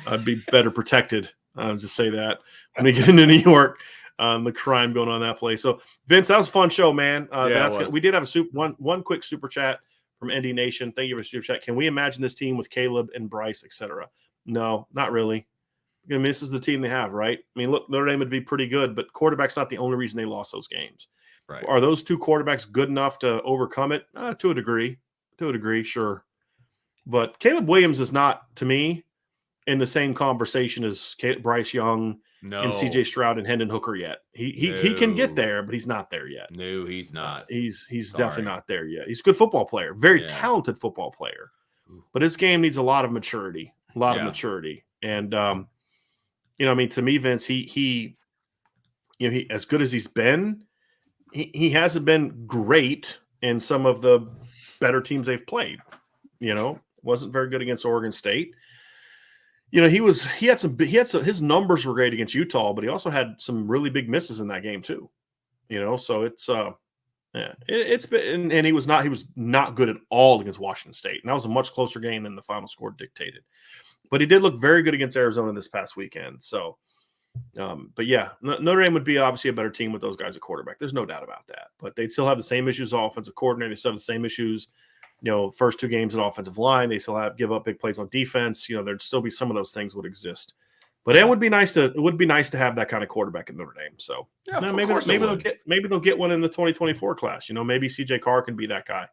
I'd be better protected. I'll just say that when we get into New York. The crime going on in that place. So, Vince, that was a fun show, man. We did have one quick super chat from ND Nation. Thank you for the super chat. Can we imagine this team with Caleb and Bryce, etc.? No, not really. I mean, this is the team they have, right? I mean, look, Notre Dame would be pretty good, but quarterback's not the only reason they lost those games. Right. Are those 2 quarterbacks good enough to overcome it? To a degree. To a degree, sure. But Caleb Williams is not, to me, in the same conversation as Bryce Young and CJ Stroud and Hendon Hooker yet. He can get there, but he's not there yet. No, he's not. He's definitely not there yet. He's a good football player, very talented football player. But his game needs a lot of maturity. And I mean, to me, Vince, he as good as he's been, he hasn't been great in some of the better teams they've played. Wasn't very good against Oregon State. His numbers were great against Utah, but he also had some really big misses in that game too. So it's it's been, and he was not good at all against Washington State. And that was a much closer game than the final score dictated. But he did look very good against Arizona this past weekend. So, but yeah, Notre Dame would be obviously a better team with those guys at quarterback. There's no doubt about that. But they'd still have the same issues offensive coordinator. They still have the same issues. First 2 games at offensive line, they still give up big plays on defense. There'd still be some of those things would exist. But it would be nice to have that kind of quarterback in Notre Dame. So maybe they'll get one in the 2024 class. Maybe CJ Carr can be that guy.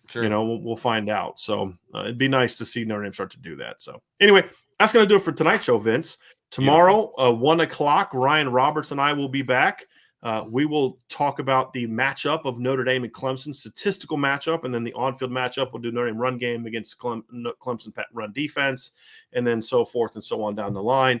Sure. We'll find out. So it'd be nice to see Notre Dame start to do that. So anyway, that's going to do it for tonight's show, Vince. Tomorrow, 1:00, Ryan Roberts and I will be back. We will talk about the matchup of Notre Dame and Clemson, statistical matchup, and then the on-field matchup. We'll do Notre Dame run game against Clemson run defense, and then so forth and so on down the line.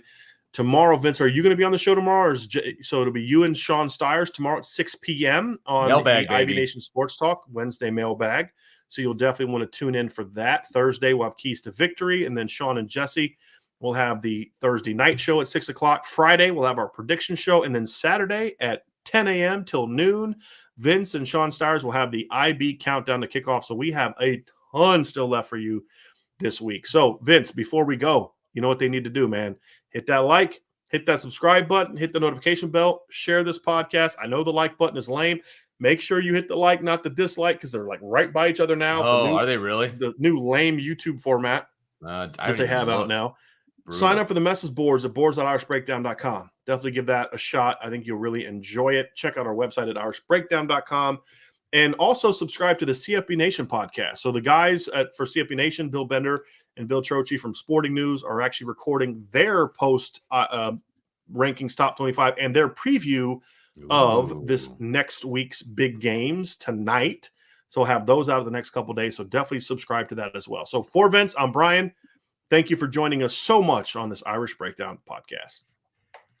Tomorrow, Vince, are you going to be on the show tomorrow? So it'll be you and Sean Stiers tomorrow at 6 p.m. on Mailbag, the Ivy Nation Sports Talk, Wednesday mailbag. So you'll definitely want to tune in for that. Thursday, we'll have Keys to Victory, and then Sean and Jesse will have the Thursday night show at 6 o'clock. Friday, we'll have our prediction show, and then Saturday at 10 a.m. till noon, Vince and Sean Stiers will have the IB countdown to kickoff. So we have a ton still left for you this week. So, Vince, before we go, you know what they need to do, man. Hit that like, hit that subscribe button, hit the notification bell, share this podcast. I know the like button is lame. Make sure you hit the like, not the dislike, because they're like right by each other now. Oh, are they really? The new lame YouTube format that they have out now. Brutal. Sign up for the message boards at boards.irishbreakdown.com. Definitely give that a shot. I think you'll really enjoy it. Check out our website at irishbreakdown.com. And also subscribe to the CFB Nation podcast. So the guys for CFB Nation, Bill Bender and Bill Troche from Sporting News, are actually recording their post rankings top 25 and their preview of this next week's big games tonight. So we'll have those out of the next couple of days. So definitely subscribe to that as well. So for Vince, I'm Brian. Thank you for joining us so much on this Irish Breakdown podcast.